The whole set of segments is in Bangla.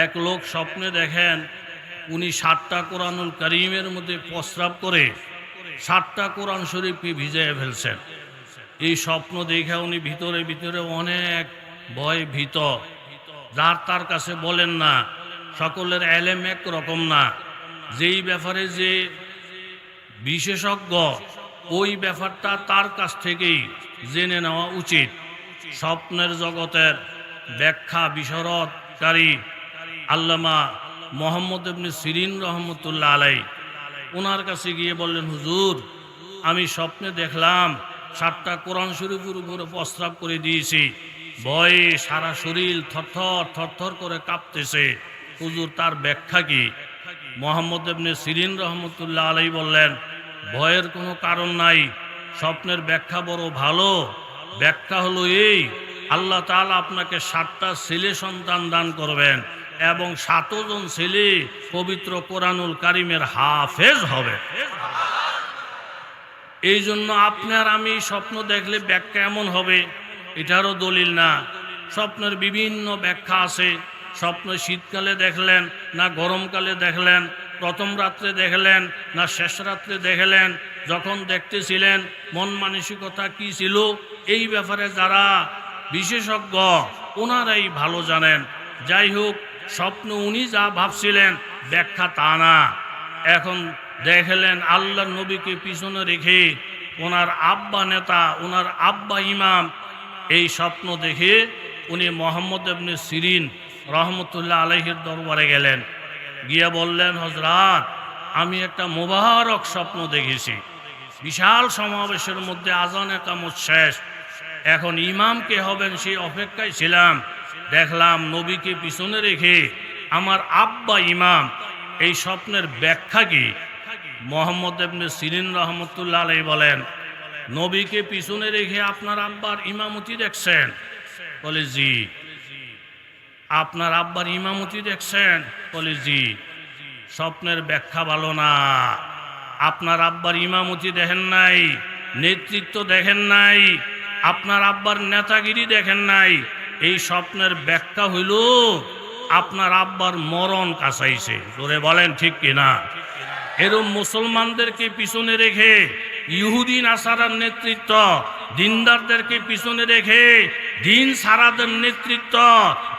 এক লোক স্বপ্নে দেখেন উনি 7টা কোরআনুল কারীমের মধ্যে প্রস্রাব করে 7টা কোরআন শরীফকে ভিজিয়ে ফেলছেন। এই স্বপ্ন দেখে উনি ভিতরে ভিতরে অনেক ভয় ভীত। যার তার কাছে বলেন না, সকলের এলেম এক রকম না। যেই ব্যাপারে যে বিশেষজ্ঞ ওই ব্যাপারটা তার কাছ থেকেই জেনে নেওয়া উচিত। স্বপ্নের জগতের ব্যাখ্যা বিশরদকারী আল্লামা মোহাম্মদ ইবনে সিরিন রহমতুল্লাহ আলাই ওনার কাছে গিয়ে বললেন, হুজুর, আমি স্বপ্নে দেখলাম 7টা কোরআন শরীফের উপরে প্রস্রাব করে দিয়েছি, ভয়ে সারা শরীর থরথর থরথর করে কাঁপতেছে, হুজুর তার ব্যাখ্যা কি? মোহাম্মদ ইবনে সিরিন রহমতুল্লাহ আলাই বললেন, ভয়ের কোনো কারণ নাই, স্বপ্নের ব্যাখ্যা বড় ভালো। ব্যাখ্যা হলো এই, আল্লাহ তাআলা আপনাকে 7টা ছেলে সন্তান দান করবেন এবং 7 জন ছেলে পবিত্র কোরআনুল কারীমের হাফেজ হবে। এই জন্য আপনার আমি স্বপ্ন দেখলে ব্যাখ্যা এমন হবে এটারও দলিল না। স্বপ্নের বিভিন্ন ব্যাখ্যা আছে। স্বপ্ন শীতকালে দেখলেন না গরমকালে দেখলেন, প্রথম রাত্রে দেখলেন না শেষ রাত্রে দেখলেন, যখন দেখতেছিলেন মন মানসিকতা কি ছিল, এই ব্যাপারে যারা বিশেষজ্ঞ ওনারাই ভালো জানেন। যাই হোক, স্বপ্ন উনি যা ভাবছিলেন ব্যাখ্যা তা না। এখন দেখলেন আল্লাহর নবীকে পিছনে রেখে ওনার আব্বা নেতা, ওনার আব্বা ইমাম, এই স্বপ্ন দেখে উনি মোহাম্মদ ইবনে সিরিন রহমতুল্লাহ আলাইহির দরবারে গেলেন। গিয়ে বললেন, হযরত, আমি একটা মোবারক স্বপ্ন দেখেছি। বিশাল সমাবেশের মধ্যে আজান একামত শেষ, এখন ইমাম কে হবেন সেই অপেক্ষায় ছিলাম। দেখলাম নবীকে পিছনে রেখে আমার আব্বা ইমাম। এই স্বপ্নের ব্যাখ্যা কি? মোহাম্মদ ইবনে সিরিন রহমতুল্লাহ আলাইহি বলেন, নবীকে পিছনে রেখে আপনার আব্বার ইমামতি দেখছেন? বলে জি। আপনার আব্বার ইমামতি দেখছেন? বলে জি। স্বপ্নের ব্যাখ্যা ভালো না। আপনার আব্বার ইমামতি দেখেন নাই, নেতৃত্ব দেখেন নাই, আপনার আব্বার নেতাগিরি দেখেন নাই। এই স্বপ্নের ব্যাখ্যা হইল আপনার আব্বার মরণ কাছাইছে। জোরে বলেন ঠিক কিনা? এরম মুসলমানদেরকে পিছনে রেখে ইহুদি নাসারার নেতৃত্ব, দিনদারদেরকে পিছনে রেখে দিন সারাদের নেতৃত্ব,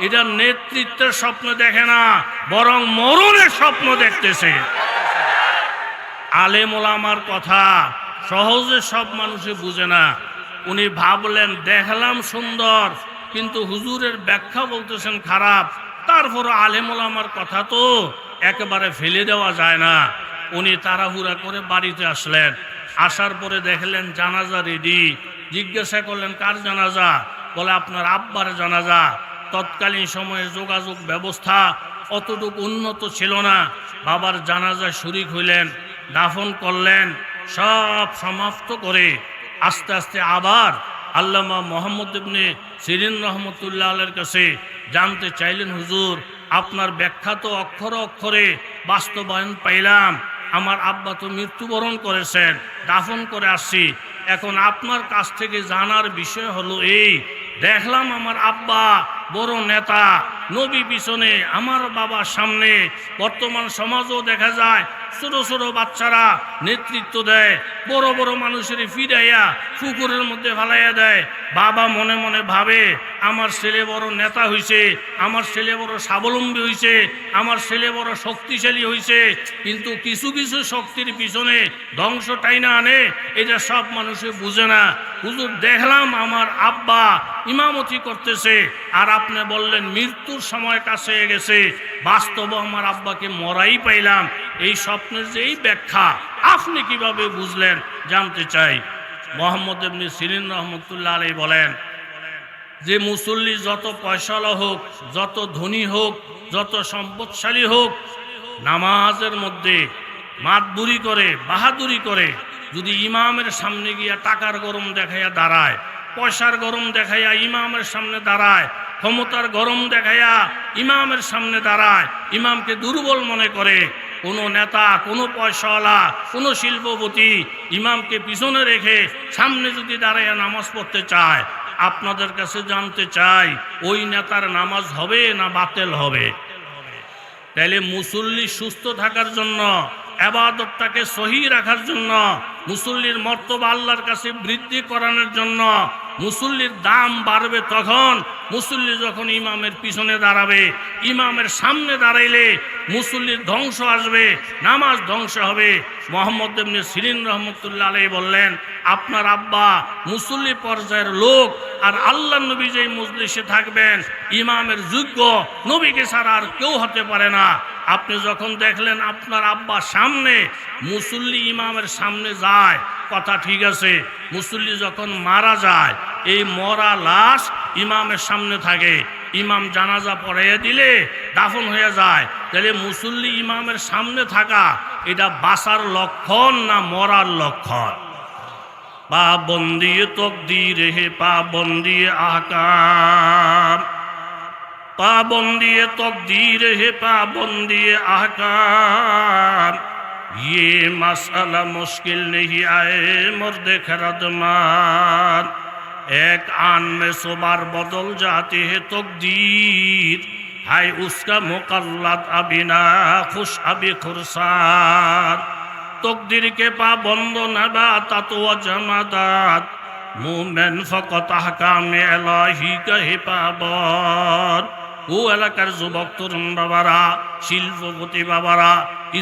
এটা নেতৃত্বের স্বপ্ন দেখে না, বরং মরণের স্বপ্ন দেখতেছে। আলেম ওলামার কথা সহজে সব মানুষে বুঝে না। উনি ভাবলেন দেখলাম সুন্দর, কিন্তু হুজুরের ব্যাখ্যা বলতেছেন খারাপ, তারপর আলেম ওলামার কথা তো একেবারে ফেলে দেওয়া যায় না। উনি তাড়াহুড়া করে বাড়িতে আসলেন। আসার পরে দেখলেন জানাজা রেডি। জিজ্ঞাসা করলেন, কার জানাজা? বলে আপনার আব্বার জানাজা। তৎকালীন সময়ে যোগাযোগ ব্যবস্থা অতটুকু উন্নত ছিল না। বাবার জানাজায় শরীক হইলেন, দাফন করলেন। সব সমাপ্ত করে আস্তে আস্তে আবার আল্লামা মোহাম্মদ ইবনে সিরিন রহমতুল্লাহ আলাইহির কাছে জানতে চাইলেন, হুজুর, আপনার ব্যাখ্যা তো অক্ষরে অক্ষরে বাস্তবায়ন পাইলাম। আমার আব্বা তো মৃত্যুবরণ করেছেন, দাফন করে আসছি। এখন আপনার কাছ থেকে জানার বিষয় হলো এই, দেখলাম আমার আব্বা বড় নেতা, নবী পিছনে, আমার বাবার সামনে। বর্তমান সমাজও দেখা যায় ছোট ছোট বাচ্চারা নেতৃত্ব দেয়, বড় বড় মানুষের ফিরাইয়া পুকুরের মধ্যে ফালাইয়া দেয়। বাবা মনে মনে ভাবে আমার ছেলে বড় নেতা হইছে, আমার ছেলে বড় স্বাবলম্বী হইছে, আমার ছেলে বড় শক্তিশালী হইছে, কিন্তু কিছু কিছু শক্তির পিছনে ধ্বংস টাইনা আনে, এটা সব মানুষে বুঝে না। হুজুর, দেখলাম আমার আব্বা ইমামতি করতেছে, আর আপনি বললেন মৃত্যুর সময় কাছে গেছে, বাস্তব আমার আব্বাকে মরাই পাইলাম। এই স্বপ্নের যে এই ব্যাখ্যা আপনি কিভাবে বুঝলেন জানতে চাই। মোহাম্মদ ইবনে সিরিন রহমতুল্লাহ আলাইহি বলেন, যে মুসল্লি যত পয়সাওয়ালা হোক, যত ধনী হোক, যত সম্পদশালী হোক, নামাজের মধ্যে মাতবুরি করে, বাহাদুরি করে, যদি ইমামের সামনে গিয়া টাকার গরম দেখাইয়া দাঁড়ায়, পয়সার গরম দেখাইয়া ইমামের সামনে দাঁড়ায়, ক্ষমতার গরম দেখাইয়া ইমামের সামনে দাঁড়ায়, ইমামকে দুর্বল মনে করে, কোনো নেতা, কোনো পয়সাওয়ালা, কোনো শিল্পপতি ইমামকে পিছনে রেখে সামনে যদি দাঁড়াইয়া নামাজ পড়তে চায়, আপনাদের কাছে জানতে চাই, ওই নেতার নামাজ হবে না বাতিল হবে? তাইলে মুসল্লি সুস্থ থাকার জন্য, ইবাদতটাকে সহি রাখার জন্য, মুসল্লির মর্তবা আল্লাহর কাছে বৃদ্ধি করানোর জন্য, মুসল্লির দাম বাড়বে তখন মুসল্লি যখন ইমামের পিছনে দাঁড়াবে। ইমামের সামনে দাঁড়াইলে মুসল্লির ধ্বংস আসবে, নামাজ ধ্বংস হবে। মোহাম্মদ ইবনে সিরিন রহমতুল্লাহ আলাইহি বললেন, আপনার আব্বা মুসল্লি পর্যায়ের লোক, আর আল্লাহ নবী যেই মজলিসে থাকবেন ইমামের যোগ্য, নবীকে ছাড়া আর কেউ হতে পারে না। আপনি যখন দেখলেন আপনার আব্বা সামনে, মুসল্লি ইমামের সামনে যায়, কথা ঠিক আছে। মুসল্লি যখন মারা যায়, এই মরা লাশ ইমামের সামনে থাকে, ইমাম জানাজা পড়াইয়া দিলে দাফন হয়ে যায়। তাহলে মুসল্লি ইমামের সামনে থাকা এটা বাঁচার লক্ষণ না মরার লক্ষণ? পাবন্দি তকদীর হে পাবন্দি আহকাম, पाबंदी तकदीर है पाबंदी अहकाम, ये मसला मुश्किल नहीं आए मर्द खरदमान, एक आन में सुबार बदल जाती है तकदीर, है उसका मुकल्लद अभी ना खुश अभी खुरसान, तकदीर के पाबंद नबातात व जमादात, मोमेन फकत अहकाम इलाही का ही पाबंद। ও এলাকার যুবক তরুণ বাবারা, শিল্পপতি বাবারা,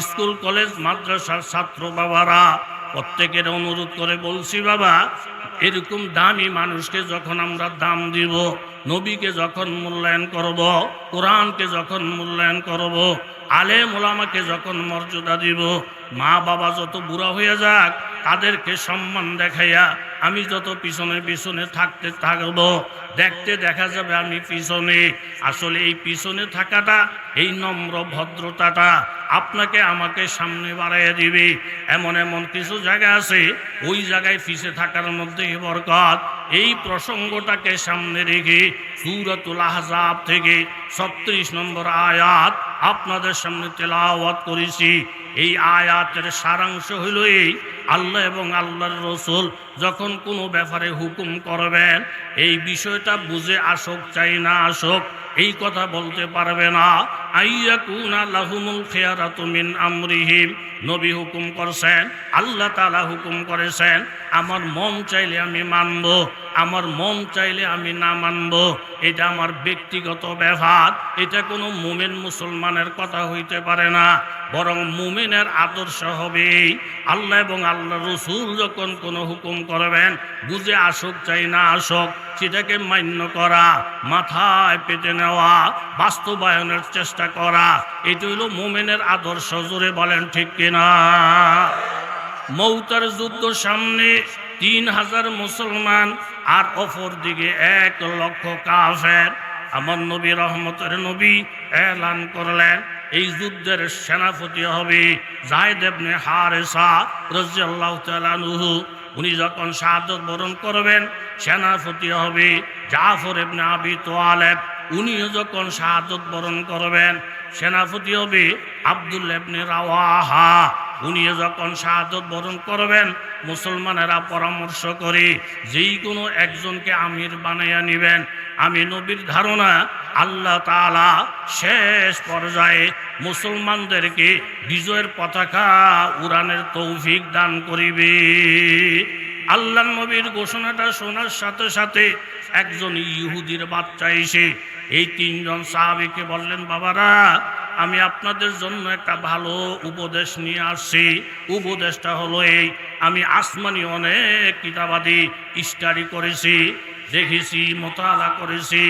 স্কুল কলেজ মাদ্রাসার ছাত্র বাবারা, প্রত্যেকের অনুরোধ করে বলছি, বাবা এরকম দামি মানুষকে যখন আমরা দাম দিব, নবীকে যখন মূল্যায়ন করব, কোরআনকে যখন মূল্যায়ন করব, আলেম ওলামাকে যখন মর্যাদা দিব, মা বাবা যত বুড়া হয়ে যাক তাদেরকে সম্মান দেখাইয়া আমি যত পিছনে পিছনে থাকতে থাকব, দেখতে দেখা যাবে আমি পিছনে। আসলে এই পিছনে থাকাটা, এই নম্র ভদ্রতাটা আপনাকে আমাকে সামনে বাড়াইয়া দিবে। এমন এমন কিছু জায়গা আছে, ওই জায়গায় পিছে থাকার মধ্যে বরকত। এই প্রসঙ্গটাকে সামনে রেখে সূরাতুল আহজাব থেকে 36 নম্বর আয়াত আপনাদের সামনে তেলাওয়াত করেছি। এই আয়াতের সারাংশ হইল এই, আল্লাহ এবং আল্লাহর রসুল যখন কোনো ব্যাপারে হুকুম করবেন, এই বিষয়টা বুঝে আসুক চাই না আসুক, এই কথা বলতে পারবে না। আইয়াকুনা লাহুমুল খিয়ারাতু মিন আমরিহিম, নবী হুকুম করছেন, আল্লাহ তাআলা হুকুম করেছেন, আমার মন চাইলে আমি মানব, আমার মন চাইলে আমি না মানব। এটা আমার ব্যক্তিগত ব্যাপার, এটা কোনো মুমিন মুসলমানের কথা হইতে পারে না। বরং মুমিনের আদর্শ হবে আল্লাহ এবং আল্লাহ রসুল যখন কোনো হুকুম করবেন, বুঝে আসুক চাই না আসুক, সেটাকে মান্য করা, মাথায় পেতে নেওয়া, বাস্তবায়নের চেষ্টা করা, এটা হলো মুমিনের আদর্শ। জোরে বলেন ঠিক কিনা? মৌতার যুদ্ধ সামনে 3000 মুসলমান আর অপর দিকে 1 লক্ষ কাফের। আমার নবী রহমতের নবী এলান করলেন, এই যুদ্ধের সেনাপতি হবে যায়েদ ইবনে হারেসা রাদিয়াল্লাহু তাআলা আনহু। উনি যখন শাহাদাত বরণ করবেন, সেনাপতি হবে জাফর ইবনে আবি তালেব। উনিও যখন শাহাদাত বরণ করবেন, সেনাপতি হবে আব্দুল্লাহ ইবনে রাওয়াহা। উনিও যখন শাহাদাত বরণ করবেন, মুসলমানেরা পরামর্শ করে যেই কোনো একজনকে আমির বানাইয়া নেবেন। আমি নবীর ধারণা, আল্লাহ তাআলা শেষ পর্যায়ে মুসলমানদেরকে বিজয়ের পতাকা উড়ানের তৌফিক দান করিবে। আল্লাহ নবীর ঘোষণাটা শোনার সাথে সাথে একজন ইহুদির বাচ্চা এসে এই 3 জন সাহাবীকে বললেন, বাবারা আমি আপনাদের জন্য একটা ভালো উপদেশ নিয়ে আসছি। উপদেশটা হলো এই, আমি আসমানি অনেক কিতাবাদি স্টাডি করেছি, দেখেছি, মোতালা করেছি।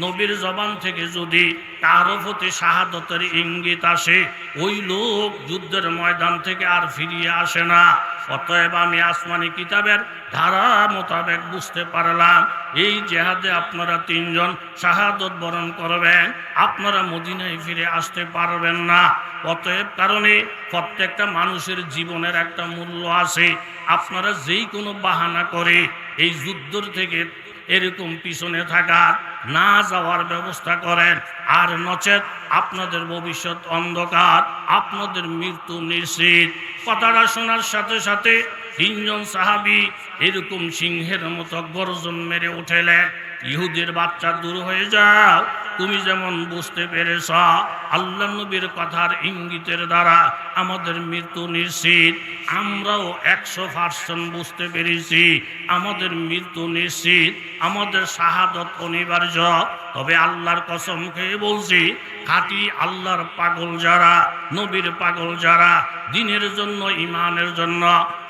নবীর জবান থেকে যদি কারো প্রতি শাহাদতের ইঙ্গিত আসে, ওই লোক যুদ্ধের ময়দান থেকে আর ফিরিয়ে আসে না। অতএব আমি আসমানি কিতাবের ধারা মোতাবেক বুঝতে পারলাম, এই জেহাদে আপনারা 3 জন শাহাদত বরণ করবেন, আপনারা মদিনায় ফিরে আসতে পারবেন না। অতএব কারণে প্রত্যেকটা মানুষের জীবনের একটা মূল্য আছে। আপনারা যেই কোনো বাহানা করে এই যুদ্ধর থেকে এরকম পিছনে থাকার না যাওয়ার ব্যবস্থা করেন, আর নচেত আপনাদের ভবিষ্যৎ অন্ধকার, আপনাদের মৃত্যু নিশ্চিত। কথাটা শোনার সাথে সাথে 3 জন সাহাবী এরকম সিংহের মতো গর্জন মেরে উঠলেন। ইহুদির বাচ্চা দূর হয়ে যাও। তুমি যেমন বুঝতে পেরেছ আল্লাহ নবীর কথার ইঙ্গিতের দ্বারা আমাদের মৃত্যু নিশ্চিত, আমরাও 100% বুঝতে পেরেছি আমাদের মৃত্যু নিশ্চিত, আমাদের শাহাদত অনিবার্য। তবে আল্লাহর কসম খেয়ে বলছি, খাঁটি আল্লাহর পাগল যারা, নবীর পাগল যারা, দ্বীনের জন্য ঈমানের জন্য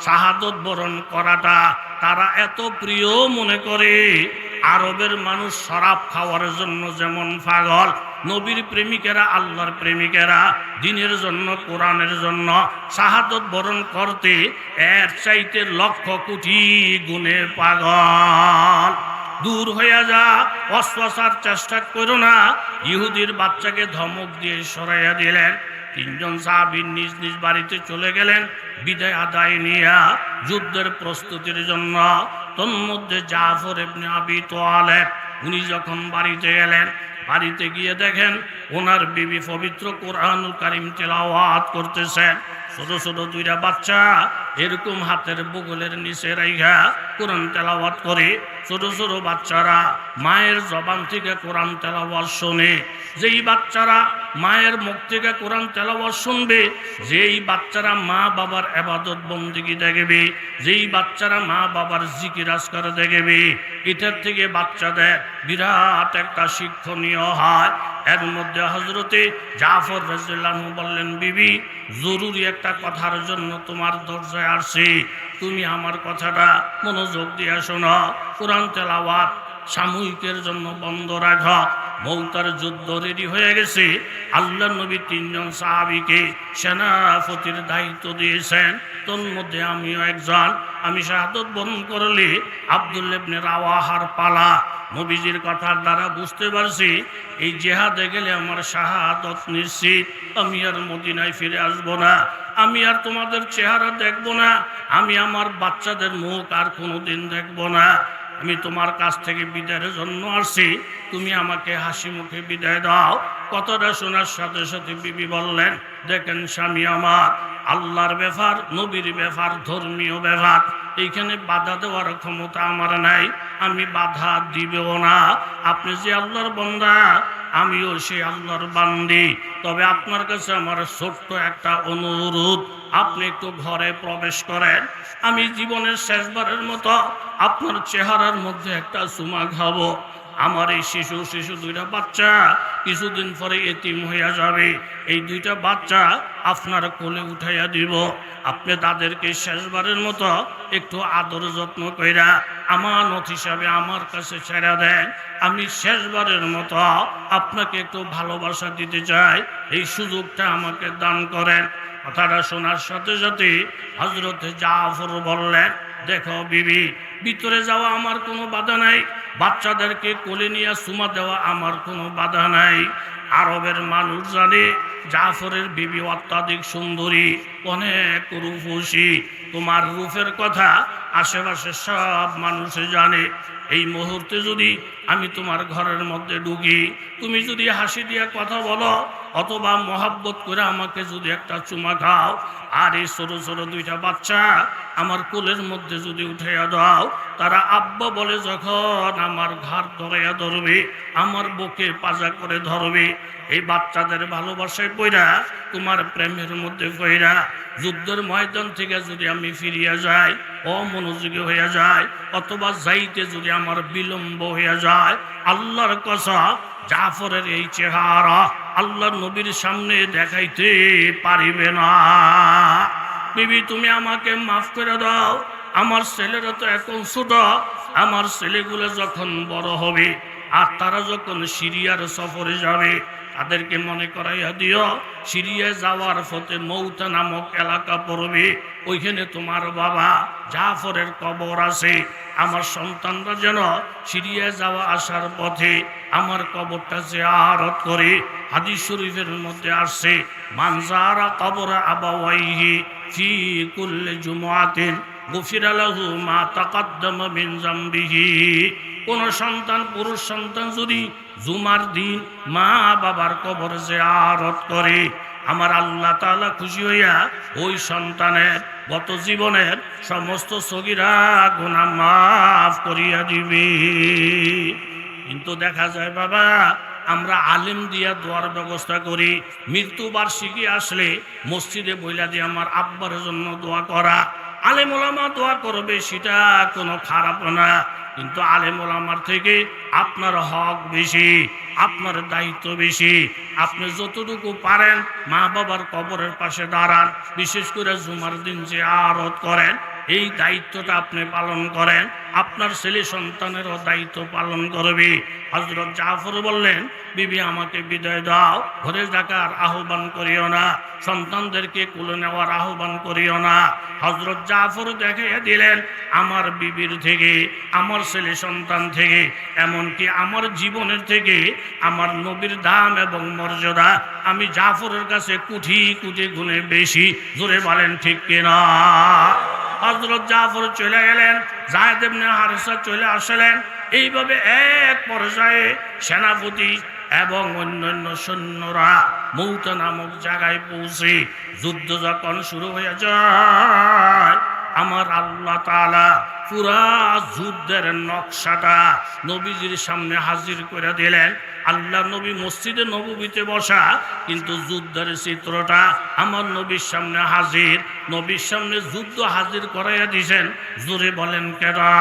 শাহাদত বরণ করাটা তারা এত প্রিয় মনে করে। আরবের মানুষ শরাব খাওয়ার জন্য যেমন পাগল, নবীর প্রেমিকেরা, আল্লাহর প্রেমিকেরা দ্বীনের জন্য, কোরআনের জন্য শাহাদত বরণ করতে এর চাইতে লক্ষ কোটি গুণে পাগল। দূর হইয়া যা, অশ্বাসার চেষ্টা করো না। ইহুদির বাচ্চাকে ধমক দিয়ে সরাইয়া দিলেন। তিনজন সাহাবী নিজ নিজ বাড়িতে চলে গেলেন বিদায় আদায় নিয়া যুদ্ধের প্রস্তুতির জন্য। তন্মধ্যে জাফর ইবনে আবি তালেব উনি যখন বাড়িতে গেলেন, বাড়িতে গিয়ে দেখেন ওনার বিবি পবিত্র কোরআনুল কারীম তেলাওয়াত করতেছেন। ছোট ছোট দুইটা বাচ্চা এরকম হাতের বগলের নিচে রাইখা কোরআন তেলাওয়াত করে। ছোট ছোট বাচ্চারা মায়ের জবান থেকে কোরআন তেলাওয়াত শোনে। যেই বাচ্চারা মায়ের মুখ থেকে কোরআন তেলাওয়াত শুনবে, যেই বাচ্চারা মা বাবার ইবাদত বন্দেগী দেখবে, যেই বাচ্চারা মা বাবার জিকির আজকার দেখবে, এটার থেকে বাচ্চাদের বিরাট একটা শিক্ষণীয় হয়। এর মধ্যে হযরতে জাফর রাদিয়াল্লাহু আনহু বললেন, বিবি জরুরি একটা কথার জন্য তোমার দরজায় আসছি, তুমি আমার কথাটা মনোযোগ দিয়ে শোনো। কোরআন তেলাওয়াত সাময়িকের জন্য বন্ধ রাখো। মৌতার যুদ্ধ রেডি হয়ে গেছে। আল্লাহ নবী তিনজন সাহাবীকে সেনাপতির দায়িত্ব দিয়েছেন, তন্মধ্যে আমিও একজন। আমি শাহাদত বরণ করলে আব্দুল্লাহ ইবনে রাওয়াহার পালা। নবীজির কথার দ্বারা বুঝতে পারছি এই জিহাদে গেলে আমার শাহাদত নিশ্চিত। আমি আর মদিনায় ফিরে আসব না, আমি আর তোমাদের চেহারা দেখব না, আমি আমার বাচ্চাদের মুখ আর কোনোদিন দেখব না। আমি তোমার কাছ থেকে বিদায়ের জন্য আসছি, তুমি আমাকে হাসি মুখে বিদায় দাও। কথাটা শোনার সাথে সাথে বিবি বললেন, দেখেন স্বামী আমার, আল্লাহর ব্যাপার, নবীর ব্যাপার, ধর্মীয় ব্যাপার, এইখানে বাধা দেওয়ার ক্ষমতা আমার নাই, আমি বাধা দিবেও না। আপনি যে আল্লাহর বান্দা, আমিও সেই আল্লাহর বান্দি। তবে আপনার কাছে আমার ছোট্ট একটা অনুরোধ, আপনি একটু ঘরে প্রবেশ করেন। আমি জীবনের শেষবারের মতো আপনার চেহারার মধ্যে একটা চুমা খাবো। আমার এই শিশু দুইটা বাচ্চা কিছুদিন পরে এতিম হইয়া যাবে। এই দুইটা বাচ্চা আপনার কোলে উঠাইয়া দিব। আপনি তাদেরকে শেষবারের মতো একটু আদর যত্ন কইরা আমানত হিসাবে আমার কাছে ছেড়ে দেন। আমি শেষবারের মতো আপনাকে একটু ভালোবাসা দিতে চাই, এই সুযোগটা আমাকে দান করেন। কথাটা শোনার সাথে সাথে হযরত জাফর বললেন, দেখো বিবি, ভিতরে যাওয়া আমার কোনো বাধা নাই, বাচ্চাদেরকে কোলে নিয়ে চুমা দেওয়া আমার কোনো বাধা নাই। আরবের মানুষ জানে জাফরের বিবি অত্যাধিক সুন্দরী, অনেক রূপসী। তোমার রূপের কথা আশেপাশে সব মানুষে জানে। এই মুহূর্তে যদি আমি তোমার ঘরের মধ্যে ঢুকি, তুমি যদি হাসি দিয়ে কথা বলো অথবা মহাব্বত করে আমাকে যদি একটা চুমা খাও, আর এই ছোট ছোট দুইটা বাচ্চা আমার কোলের মধ্যে যদি উঠাইয়া দাও, তারা আব্বা বলে যখন আমার ঘাড় ধরাইয়া ধরবে, আমার বুকে পাজা করে ধরবে। এই বাচ্চাদের ভালোবাসায় পইরা, তোমার প্রেমের মধ্যে পইরা যুদ্ধের ময়দান থেকে যদি আমি ফিরিয়া যাই, অমনোযোগী হইয়া যায়, অথবা যাইতে যদি আমার বিলম্ব হইয়া যায়, আল্লাহর কসম জাফরের এই চেহারা আল্লাহর নবীর সামনে দেখাইতে পারিবে না। বিবি তুমি আমাকে মাফ করে দাও, আমার ছেলেরা তো এখন ছোট, আমার ছেলেগুলো যখন বড় হবে আর তারা যখন সিরিয়ার সফরে যাবে, তাদেরকে মনে করাইয়া দিও সিরিয়ায় যাওয়ার পথে মৌতা নামক এলাকা পড়বে, ওইখানে তোমার বাবা জাফরের কবর আছে। আমার সন্তানরা যেন সিরিয়ায় যাওয়া আসার পথে আমার কবরটা জিয়ারত করে। হাদিস শরীফের মধ্যে আসছে, মান যারা কবর আবাওয়াইহি ফি কুল্লি জুমআতিন গুফিরা লাহু মা তাকাদ্দামা মিন যামবিহি। কোন সন্তান, পুরুষ সন্তান যদি জুমার দিন মা বাবার কবর জিয়ারত করে, আমার আল্লাহ তাআলা খুশি হইয়া ওই সন্তানের গত জীবনের সমস্ত সগীরা গুনাহ মাফ করিয়া দিবে। কিন্তু দেখা যায় বাবা আমরা আলেম দিয়া দোয়ার ব্যবস্থা করি, মৃত্যুবার্ষিকী আসলে মসজিদে বইলা দিয়ে আমার আব্বার জন্য দোয়া করা। আলেম ওলামা দোয়া করবে, সেটা কোনো খারাপ না, কিন্তু আলেম ওলামার থেকে আপনার হক বেশি, আপনার দায়িত্ব বেশি। আপনি যতটুকু পারেন মা বাবার কবরের পাশে দাঁড়ান, বিশেষ করে জুমার দিন যে আরত করেন, এই দায়িত্বটা আপনি পালন করেন। আপনার ছেলে সন্তানেরও দায়িত্ব পালন করবে। হযরত জাফর বললেন, বিবি আমাকে বিদায় দাও, ঘরে থাকার আহ্বান করিও না, সন্তানদেরকে কোলে নেওয়ার আহ্বান করিও না। হযরত জাফর দেখিয়ে দিলেন, আমার বিবির থেকে, আমার ছেলে সন্তান থেকে, এমনকি আমার জীবনের থেকে আমার নবীর দাম এবং মর্যাদা আমি জাফরের কাছে কোটি কোটি গুণে বেশি। জোরে বলেন ঠিক কিনা? হযরত জাফর চলে গেলেন, যায়েদ ইবনে হারেসা চলে আসলেন। এইভাবে এক পর্যায়ে সেনাপতি এবং অন্যান্য সৈন্যরা মৌতা নামক জায়গায় পৌঁছে যুদ্ধ যখন শুরু হয়ে যায়, আমার আল্লাহ তাআলা পুরা যুদ্ধের নকশাটা নবীজির সামনে হাজির করে দিলেন। আল্লাহ নবী মসজিদে নববীতে বসা, কিন্তু যুদ্ধের চিত্রটা আমার নবীর সামনে হাজির। নবীর সামনে যুদ্ধ হাজির করাইয়া দিয়েছেন। জোরে বলেন কেডা?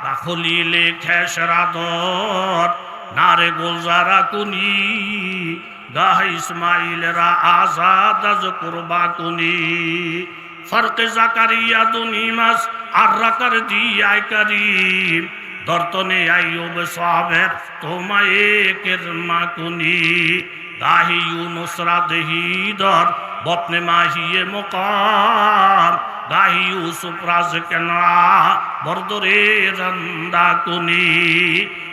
বাখলিলে খেসরাদর নারে গোলজারা কুনি গাহ ইসমাইলেরা আজাদ আজ কুরবা কুনি ফরকে জাকারিয়া দুনিমাস আর রাকার দিয়াই করিম দর্তনে আইয়ুব সাহেব তোমায় কেরমা কুনি গাহি ইউনুসরা দেহি দর বতনে মাহিয়ে মুকাম গাহি ইউসুফ রাজ কেনা বরদরে রন্দা কুনি।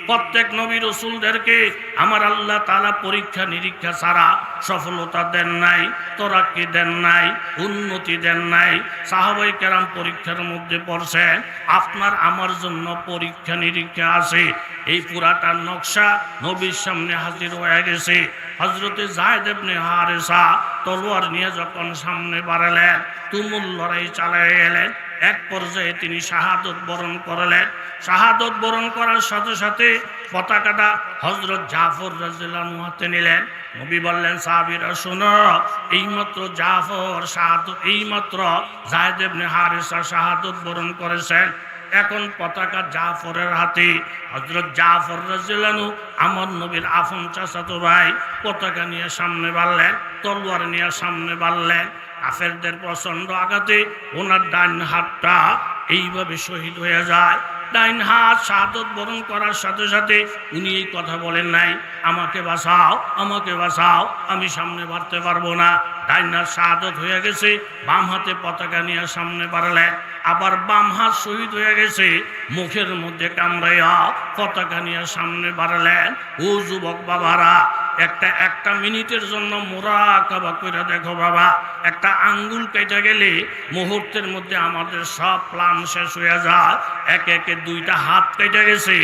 প্রত্যেক নবী রসুলদেরকে আমার আল্লাহ তাআলা পরীক্ষা নিরীক্ষা ছাড়া সফলতা দেন নাই, তরাক্কি দেন নাই, উন্নতি দেন নাই। সাহাবায়ে কেরাম পরীক্ষার মধ্যে পড়ছেন। আপনার আমার জন্য পরীক্ষা নিরীক্ষা আছে। এই পুরাটা নকশা নবীর সামনে হাজির হয়ে গেছে। হযরতে যায়েদ ইবনে হারেসা তলোয়ার নিয়ে যখন সামনে বাড়ালেন, তুমুল লড়াই চালিয়ে গেলেন। এক পর্যায়ে তিনি শাহাদত বরণ করলেন। শাহাদত বরণ করার সাথে সাথে পতাকাটা হযরত জাফর রাদিয়াল্লাহু আনহু হাতে নিলেন। নবী বললেন, সাহাবীরা শোনো, এইমাত্র জাফর শাহাদত, এইমাত্র যায়েদ ইবনে হারেসা শাহাদত বরণ করেছেন। এখন পতাকা জাফরের হাতে। হযরত জাফর রাদিয়াল্লাহু আনহু আমার নবীর আপন চাচাতো ভাই, পতাকা নিয়ে সামনে বাড়লেন, তলোয়ার নিয়ে সামনে বাড়লেন। কাফেরদের প্রচন্ড আঘাতে ওনার ডান হাতটা এইভাবে শহীদ হয়ে যায়। ডাইন হাত শাহাদত বরণ করার সাথে সাথে উনি এই কথা বলেন নাই, আমাকে বাঁচাও, আমাকে বাঁচাও, আমি সামনে বাড়তে পারবো না। ডাইন হাত শাহাদত হয়ে গেছে, বাম হাতে পতাকা নিয়ে সামনে বাড়লেন। আবার বাম হাত শহীদ হয়ে গেছে, মুখের মধ্যে কামড়াইয়া পতাকা নিয়ে সামনে বাড়লেন। ও যুবক বাবারা, একটা মিনিটের জন্য মুরাকাবা করে দেখো বাবা, একটা আঙ্গুল কেটে গেলে মুহূর্তের মধ্যে আমাদের সব প্ল্যান শেষ হয়ে যায়। একে একে দুইটা হাত কেটে গেছে,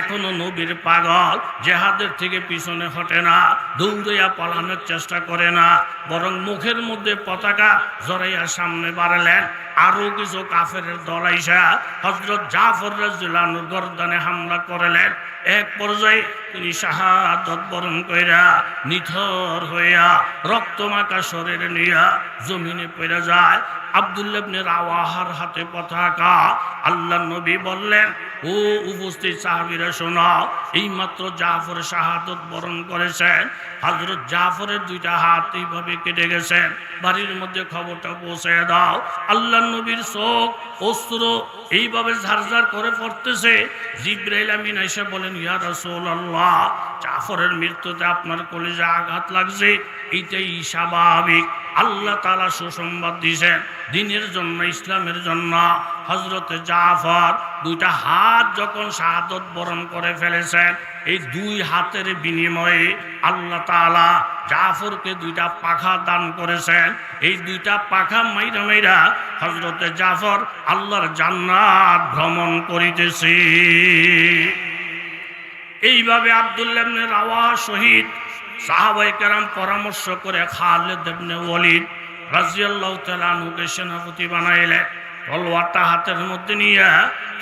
এখনো নবীর পাগল জেহাদের থেকে পিছনে হটে না, দৌড়াইয়া পালানোর চেষ্টা করে না, বরং মুখের মধ্যে পতাকা জড়াইয়া সামনে বাড়ালেন। আরো কিছু কাফেরের দল আইসা হযরত জাফর রাদিয়াল্লাহু আনহুর গর্দানে হামলা করলেন। এক পর্যায়ে তিনি শাহাদত বরণ কইরা নিথর হইয়া রক্তমাখা শরীর নিয়া জমিনে পড়ে যায়। আব্দুল্লাহ ইবনে রাওয়াহার হাতে পতাকা। আল্লাহর নবী বললেন, ও উপস্থিত সাহাবীরা শোনো, এইমাত্র জাফর শাহাদত বরণ করেছেন। হযরত জাফরের দুইটা হাত এইভাবে কেটে গেছেন। বাড়ির মধ্যে খবরটা পৌঁছে দাও। আল্লাহর নবীর চোখ অশ্রু এইভাবে ঝারঝার করে পড়তেছে। জিবরাইল আমিন এসে বলেন, ইয়া রাসূলুল্লাহ, জাফরের মৃত্যুতে আপনার কলিজা আঘাত লাগছে, এইটাই স্বাভাবিক। আল্লাহ তাআলা সুসংবাদ দিয়েছেন দ্বীনের জন্য, ইসলামের জন্য। হযরতে জাফর দুইটা হাত যখন শাহাদত বরণ করে ফেলেছেন, এই দুই হাতের বিনিময়ে আল্লাহ তাআলা জাফরকে দুইটা পাখা দান করেছেন। এই দুইটা পাখা মাইরা মাইরা হযরতে জাফর আল্লাহর জান্নাত ভ্রমণ করিতেছে। এইভাবে আব্দুল্লাহ ইবনে রাওয়াহা শহীদ। সাহাবায়ে কেরাম পরামর্শ করে খালিদ ইবনে ওয়ালিদ রাদিয়াল্লাহু তাআলা আনহুকে সেনাপতি বানাইলেন। তলোয়ারটা হাতের মধ্যে নিয়ে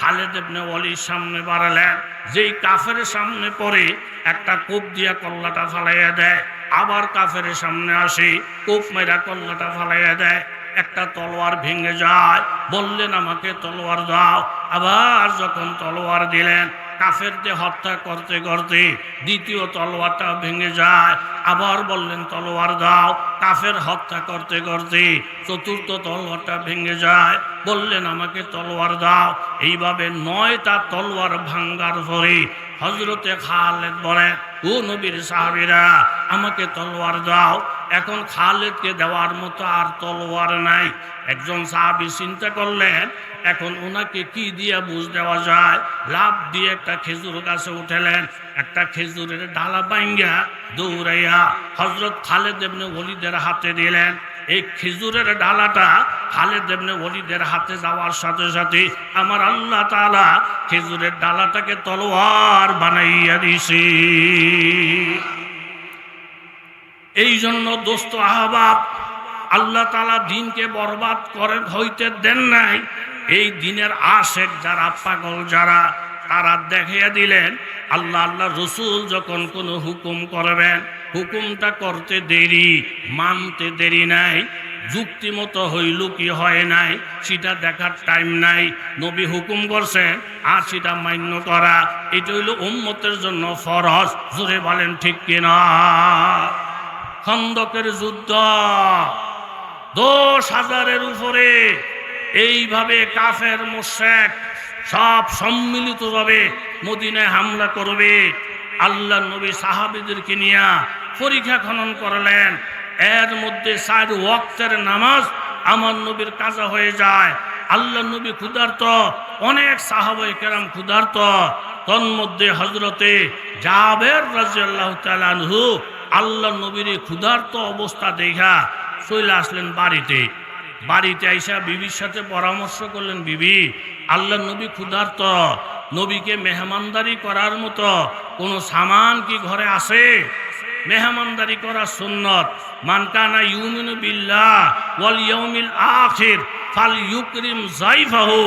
খালেদ ইবনে ওয়ালিদ সামনে বাড়ালেন। যেই কাফের সামনে পড়ে একটা কোপ দিয়া কল্লাটা ফালাইয়া দেয়, আবার কাফের সামনে আসে, কোপ মেরা কল্লাটা ফালাইয়া দেয়, একটা তলোয়ার ভেঙে যায়। বললেন আমাকে তলোয়ার দাও। আবার যখন তলোয়ার দিলেন, কাফেরদের হত্যা করতে করতে দ্বিতীয় তলোয়ারটা ভেঙে যায়। আবার বললেন তলোয়ার দাও। কাফের হত্যা করতে করতে চতুর্থ তলোয়ারটা ভেঙে যায়। বললেন আমাকে তলোয়ার দাও। এইভাবে 9টা তলোয়ার ভাঙ্গার পরে হযরতে খালেদ বলে, ও নবীর সাহাবীরা, আমাকে তলোয়ার দাও। এখন খালেদকে দেওয়ার মতো আর তলোয়ার নাই। একজন সাহাবী চিন্তা করলেন, এখন ওনাকে কি দিয়ে বুঝ দেওয়া যায়। লাভ দিয়ে একটা খেজুর গাছে উঠেলেন, একটা খেজুরের ডালা ভাঙ্গা দৌড়াইয়া হযরত খালেদ ইবনে ওয়ালিদের হাতে দিলেন। এই খেজুরের ডালাটা খালেদ ইবনে ওয়ালিদের হাতে যাওয়ার সাথে সাথে আমার আল্লাহ তাআলা খেজুরের ডালাটাকে তলোয়ার বানাইয়া দিয়েছে। এই জন্য দোস্ত আহবাব, আল্লাহ তাআলা দিনকে বরবাদ করে হইতে দেন নাই। এই দিনের আশেক যারা, পাগল যারা, তারা দেখিয়ে দিলেন আল্লাহ আল্লাহ রসুল যখন কোনো হুকুম করবেন, হুকুমটা করতে দেরি, মানতে দেরি নাই। যুক্তিমতো হইল কি হয় নাই সেটা দেখার টাইম নাই। নবী হুকুম করছেন আর সেটা মান্য করা, এটা হইল উম্মতের জন্য ফরজ। জোরে বলেন ঠিক কিনা? খন্দকের যুদ্ধ 10,000-এর উপরে এইভাবে কাফের মুশরিক সব সম্মিলিতভাবে মদিনায় হামলা করবে। আল্লাহ নবী সাহাবীদেরকে নিয়ে পরীক্ষা খনন করলেন। এর মধ্যে 4 ওয়াক্তের নামাজ আমার নবীর কাজা হয়ে যায়। আল্লাহ নবী ক্ষুধার্ত, অনেক সাহাবায়ে কেরাম ক্ষুধার্ত। তন্মধ্যে হযরতে জাবের রাদিয়াল্লাহু তাআলা আনহু আল্লাহ নবীর ক্ষুধার্ত অবস্থা দেখা চলে আসলেন বাড়িতে। বাড়িতে আইসা বিবির সাথে পরামর্শ করলেন, বিবি, আল্লাহ নবী ক্ষুধার্ত, নবীকে মেহমানদারি করার মতো কোনো সামান কি ঘরে আছে? মেহমানদারি করা সুন্নত। মান কানা ইউমিনু বিল্লাহ ওয়াল ইয়াউমিল আখির ফালইউকরিম যায়ফাহু।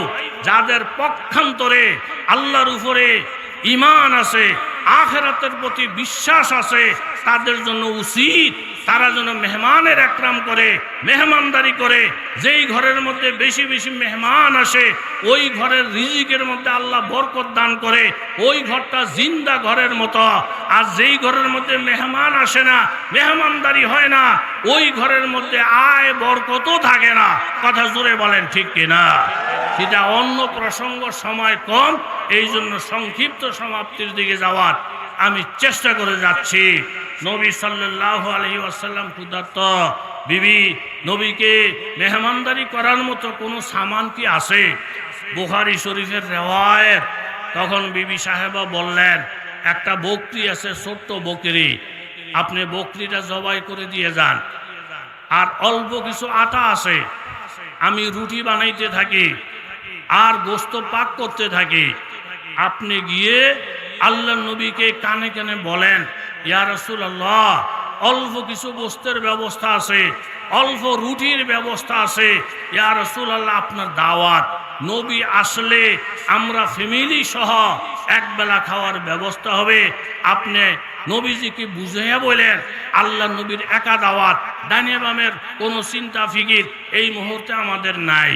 যাদের পক্ষান্তরে আল্লাহর উপরে ঈমান আছে, আখিরাতের প্রতি বিশ্বাস আছে, তাদের জন্য উচিত তারা যেন মেহমানের একরাম করে, মেহমানদারি করে। যেই ঘরের মধ্যে বেশি বেশি মেহমান আসে, ওই ঘরের রিজিকের মধ্যে আল্লাহ বরকত দান করে, ওই ঘরটা জিন্দা ঘরের মতো। আর যেই ঘরের মধ্যে মেহমান আসে না, মেহমানদারি হয় না, ওই ঘরের মধ্যে আয় বরকতও থাকে না। কথা জোরে বলেন ঠিক কিনা? সেটা অন্য প্রসঙ্গ, সময় কম, এই জন্য সংক্ষিপ্ত সমাপ্তির দিকে যাওয়ার আমি চেষ্টা করে যাচ্ছি। নবী সাল্লাল্লাহু আলাইহি ওয়াসাল্লাম ক্ষুধার্ত। বিবি, নবীকে মেহমানদারি করার মতো কোনো সামান কি আছে? বুখারী শরীফের রিওয়ায়াত। তখন বিবি সাহেবা বললেন, একটা বকরি আছে, ছোট্ট বকরি, আপনি বকরিটা জবাই করে দিয়ে যান। আর অল্প কিছু আটা আছে, আমি রুটি বানাইতে থাকি আর গোশত পাক করতে থাকি। আপনি গিয়ে আল্লাহ নবীকে কানে কানে বলেন, ইয়া রাসূলুল্লাহ, অল্প কিছু গোশতের ব্যবস্থা আছে, অল্প রুটির ব্যবস্থা আছে, ইয়া রাসূলুল্লাহ আপনার দাওয়াত। নবী আসলে আমরা ফ্যামিলি সহ একবেলা খাওয়ার ব্যবস্থা হবে। আপনি নবীজিকে বুঝাইয়া বলেন আল্লাহ নবীর একা দাওয়াত, ডানে বামের কোনো চিন্তা ফিকির এই মুহূর্তে আমাদের নাই।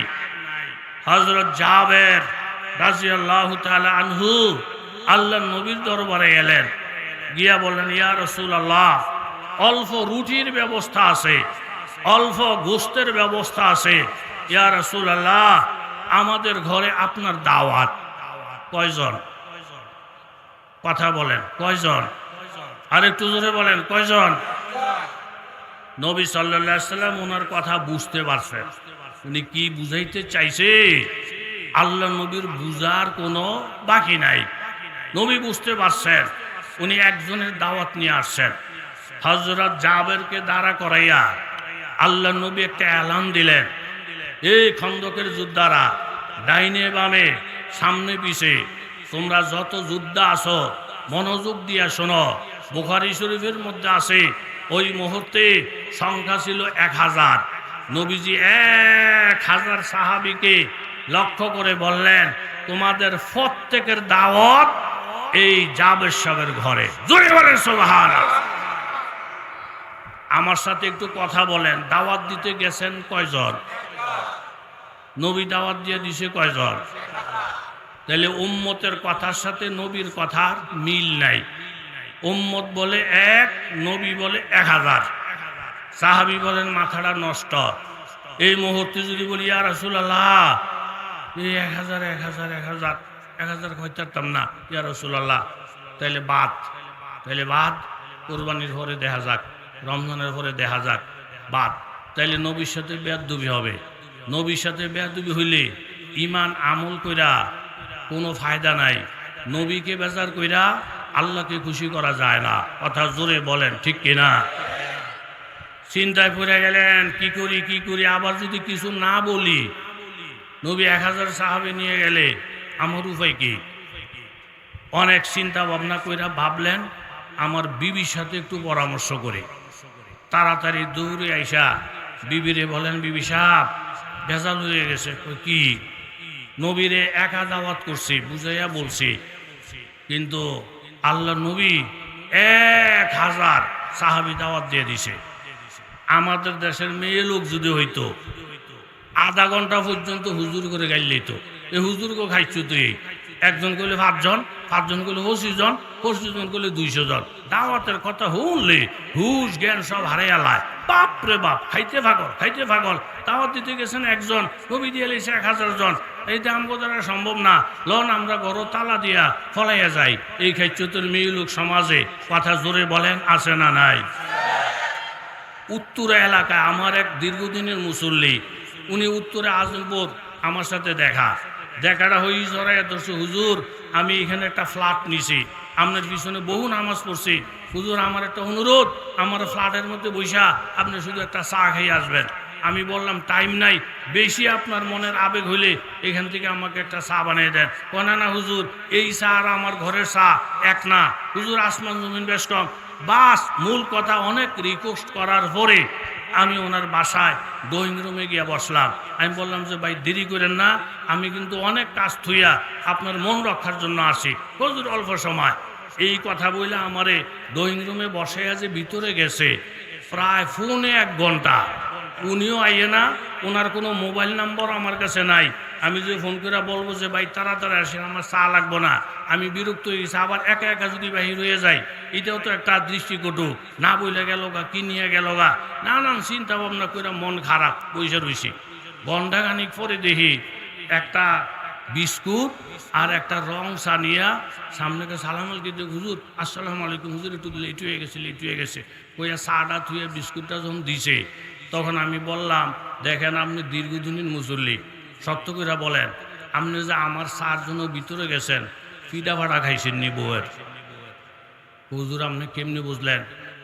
হযরত জাবের রাদিয়াল্লাহু তাআলা আনহু আল্লাহ নবীর দরবারে এলেন, গিয়া বললেন, ইয়া রাসূলুল্লাহ, অল্প রুটির ব্যবস্থা আছে, অল্প গোশতের ব্যবস্থা আছে, ইয়া রাসূলুল্লাহ আমাদের ঘরে আপনার দাওয়াত। কয়জন? কথা বলেন, কয়জন? আর একটু জোরে বলেন, কয়জন? নবী সাল্লাল্লাহু আলাইহি ওয়াসাল্লাম ওনার কথা বুঝতে পারছেন, উনি কি বুঝাইতে চাইছে। আল্লাহ নবীর বুঝার কোনো বাকি নাই। নবী বুঝতে পারছেন, উনি একজনের দাওয়াত নিয়ে আসছেন। হযরত জাবেরকে দাঁড়া করাইয়া আল্লাহ নবী একটা এলান দিলেন, এই খন্দকের যোদ্ধারা, ডাইনে বামে সামনে পিছে তোমরা যত যোদ্ধা আছো মনোযোগ দিয়া শোনো। বুখারী শরীফের মধ্যে আছে, ওই মুহূর্তে সংখ্যা ছিল 1000। নবীজি 1000 সাহাবীকে লক্ষ্য করে বললেন, তোমাদের প্রত্যেকের দাওয়াত এই জাবের সাহেবের ঘরে। জোরে বলেন সুবহানাল্লাহ। আমার সাথে একটু কথা বলেন, দাওয়াত দিতে গেছেন কয়জন? নবী দাওয়াত দিয়ে দিছে কয়জন? তাহলে উম্মতের কথার সাথে নবীর কথার মিল নাই। উম্মত বলে এক, নবী বলে 1000। সাহাবী বলেন মাথাটা নষ্ট। এই মুহূর্তে যদি বলি ইয়া রাসূলুল্লাহ, এই 1000 হইতাম না ইয়া রাসূলুল্লাহ, তাইলে বাদ কুরবানির পরে দেখা যাক, রমজানের পরে দেখা যাক, বাদ। তাইলে নবীর সাথে বেয়াদবি হবে। নবীর সাথে বেয়াদবি হইলে ইমান আমল কইরা কোনো ফায়দা নাই। নবীকে বেজার কইরা আল্লাহকে খুশি করা যায় না। কথা জোরে বলেন, ঠিক কিনা? চিন্তায় পড়ে গেলেন, কি করি, আবার যদি কিছু না বলি, নবী 1000 সাহাবে নিয়ে গেলে আমার উপায় কি? অনেক চিন্তা ভাবনা কইরা ভাবলেন আমার বিবির সাথে একটু পরামর্শ করে তাড়াতাড়ি দৌড়ে আইসা বিবিরে বলেন, বিবি সাহেব ভেজাল হয়ে গেছে। কি? নবীরে একা দাওয়াত করছি, বুঝাইয়া বলছি, কিন্তু আল্লাহ নবী 1000 সাহাবী দাওয়াত দিয়ে দিছে। আমাদের দেশের মেয়ে লোক যদি হইতো আধা ঘন্টা পর্যন্ত হুজুর করে গাইলেই তো, এই হুজুরকে খাইছো তুই। একজন করলে 5 জন, 5 জন করলে 25 জন, 25 জন করলে 200 জন। দাওয়াতের কথা শুনলে হুশ জ্ঞান সব হারাইয়া লায়। বাপরে বাপ, খাইতে পাগল। দাওয়াত দিতে গেছেন একজন, নবী দিয়ে লেছে 1000 জন। এইটা আমগো দ্বারা সম্ভব না, লন আমরা ঘর তালা দিয়া ফলাইয়া যাই। এই খাইচ্যতের মেয়ে লোক সমাজে, কথা জোরে বলেন, আছে না নাই? উত্তরা এলাকায় আমার এক দীর্ঘদিনের মুসল্লি, উনি উত্তরে আজমপুর, আমার সাথে দেখাটা হই জড়াইয়া ধরছে, হুজুর আমি এখানে একটা ফ্ল্যাট নিছি, আপনার পিছনে বহু নামাজ পড়ছি, হুজুর আমার একটা অনুরোধ, আমার ফ্ল্যাটের মধ্যে বৈশা আপনি শুধু একটা চা খেয়ে আসবেন। আমি বললাম টাইম নাই, বেশি আপনার মনের আবেগ হইলে এখান থেকে আমাকে একটা চা বানিয়ে দেন। না হুজুর, এই চা আর আমার ঘরের চা এক না, হুজুর আসমান জমিন বেশ কম। বাস মূল কথা, অনেক রিকোয়েস্ট করার পরে আমি ওনার বাসায় ড্রয়িং রুমে গিয়ে বসলাম। আমি বললাম যে ভাই দেরি করেন না, আমি কিন্তু অনেক কাজ থুইয়া আপনার মন রক্ষার জন্য আসি, হুজুর অল্প সময়। এই কথা বলে আমারে ড্রয়িং রুমে বসে যে ভিতরে গেছে প্রায় ফোনে 1 ঘন্টা। উনিও আইয়ে না, ওনার কোনো মোবাইল নাম্বার আমার কাছে নাই। আমি যে ফোন করে বলবো যে ভাই তাড়াতাড়ি আসেন, আমার চা লাগবো না, আমি বিরক্ত হয়ে গেছি। আবার একা যদি বাহির হয়ে যায়, এটাও তো একটা দৃষ্টিকটু। না বইলে গেল গা, কি নিয়ে গেল গা, নানান চিন্তা ভাবনা করে মন খারাপ, বসে রয়েছি। ঘণ্টাখানিক পরে দেখি একটা বিস্কুট আর একটা রং চা নিয়া সামনেকে সালাম আলাইকুম, হুজুর আসসালামু আলাইকুম, হুজুর একটু লেট হয়ে গেছে কইয়া চাটা থুয়ে বিস্কুটটা যখন দিছে, তখন আমি বললাম, দেখেন আপনি দীর্ঘদিনের মুসল্লি, সত্য করে বলেন, আপনি যে আমার চার জন্য ভিতরে গেছেন, ফিডা ভাড়া খাইছেন নি বউয়ের? হুজুর আপনি কেমনি বুঝলেন?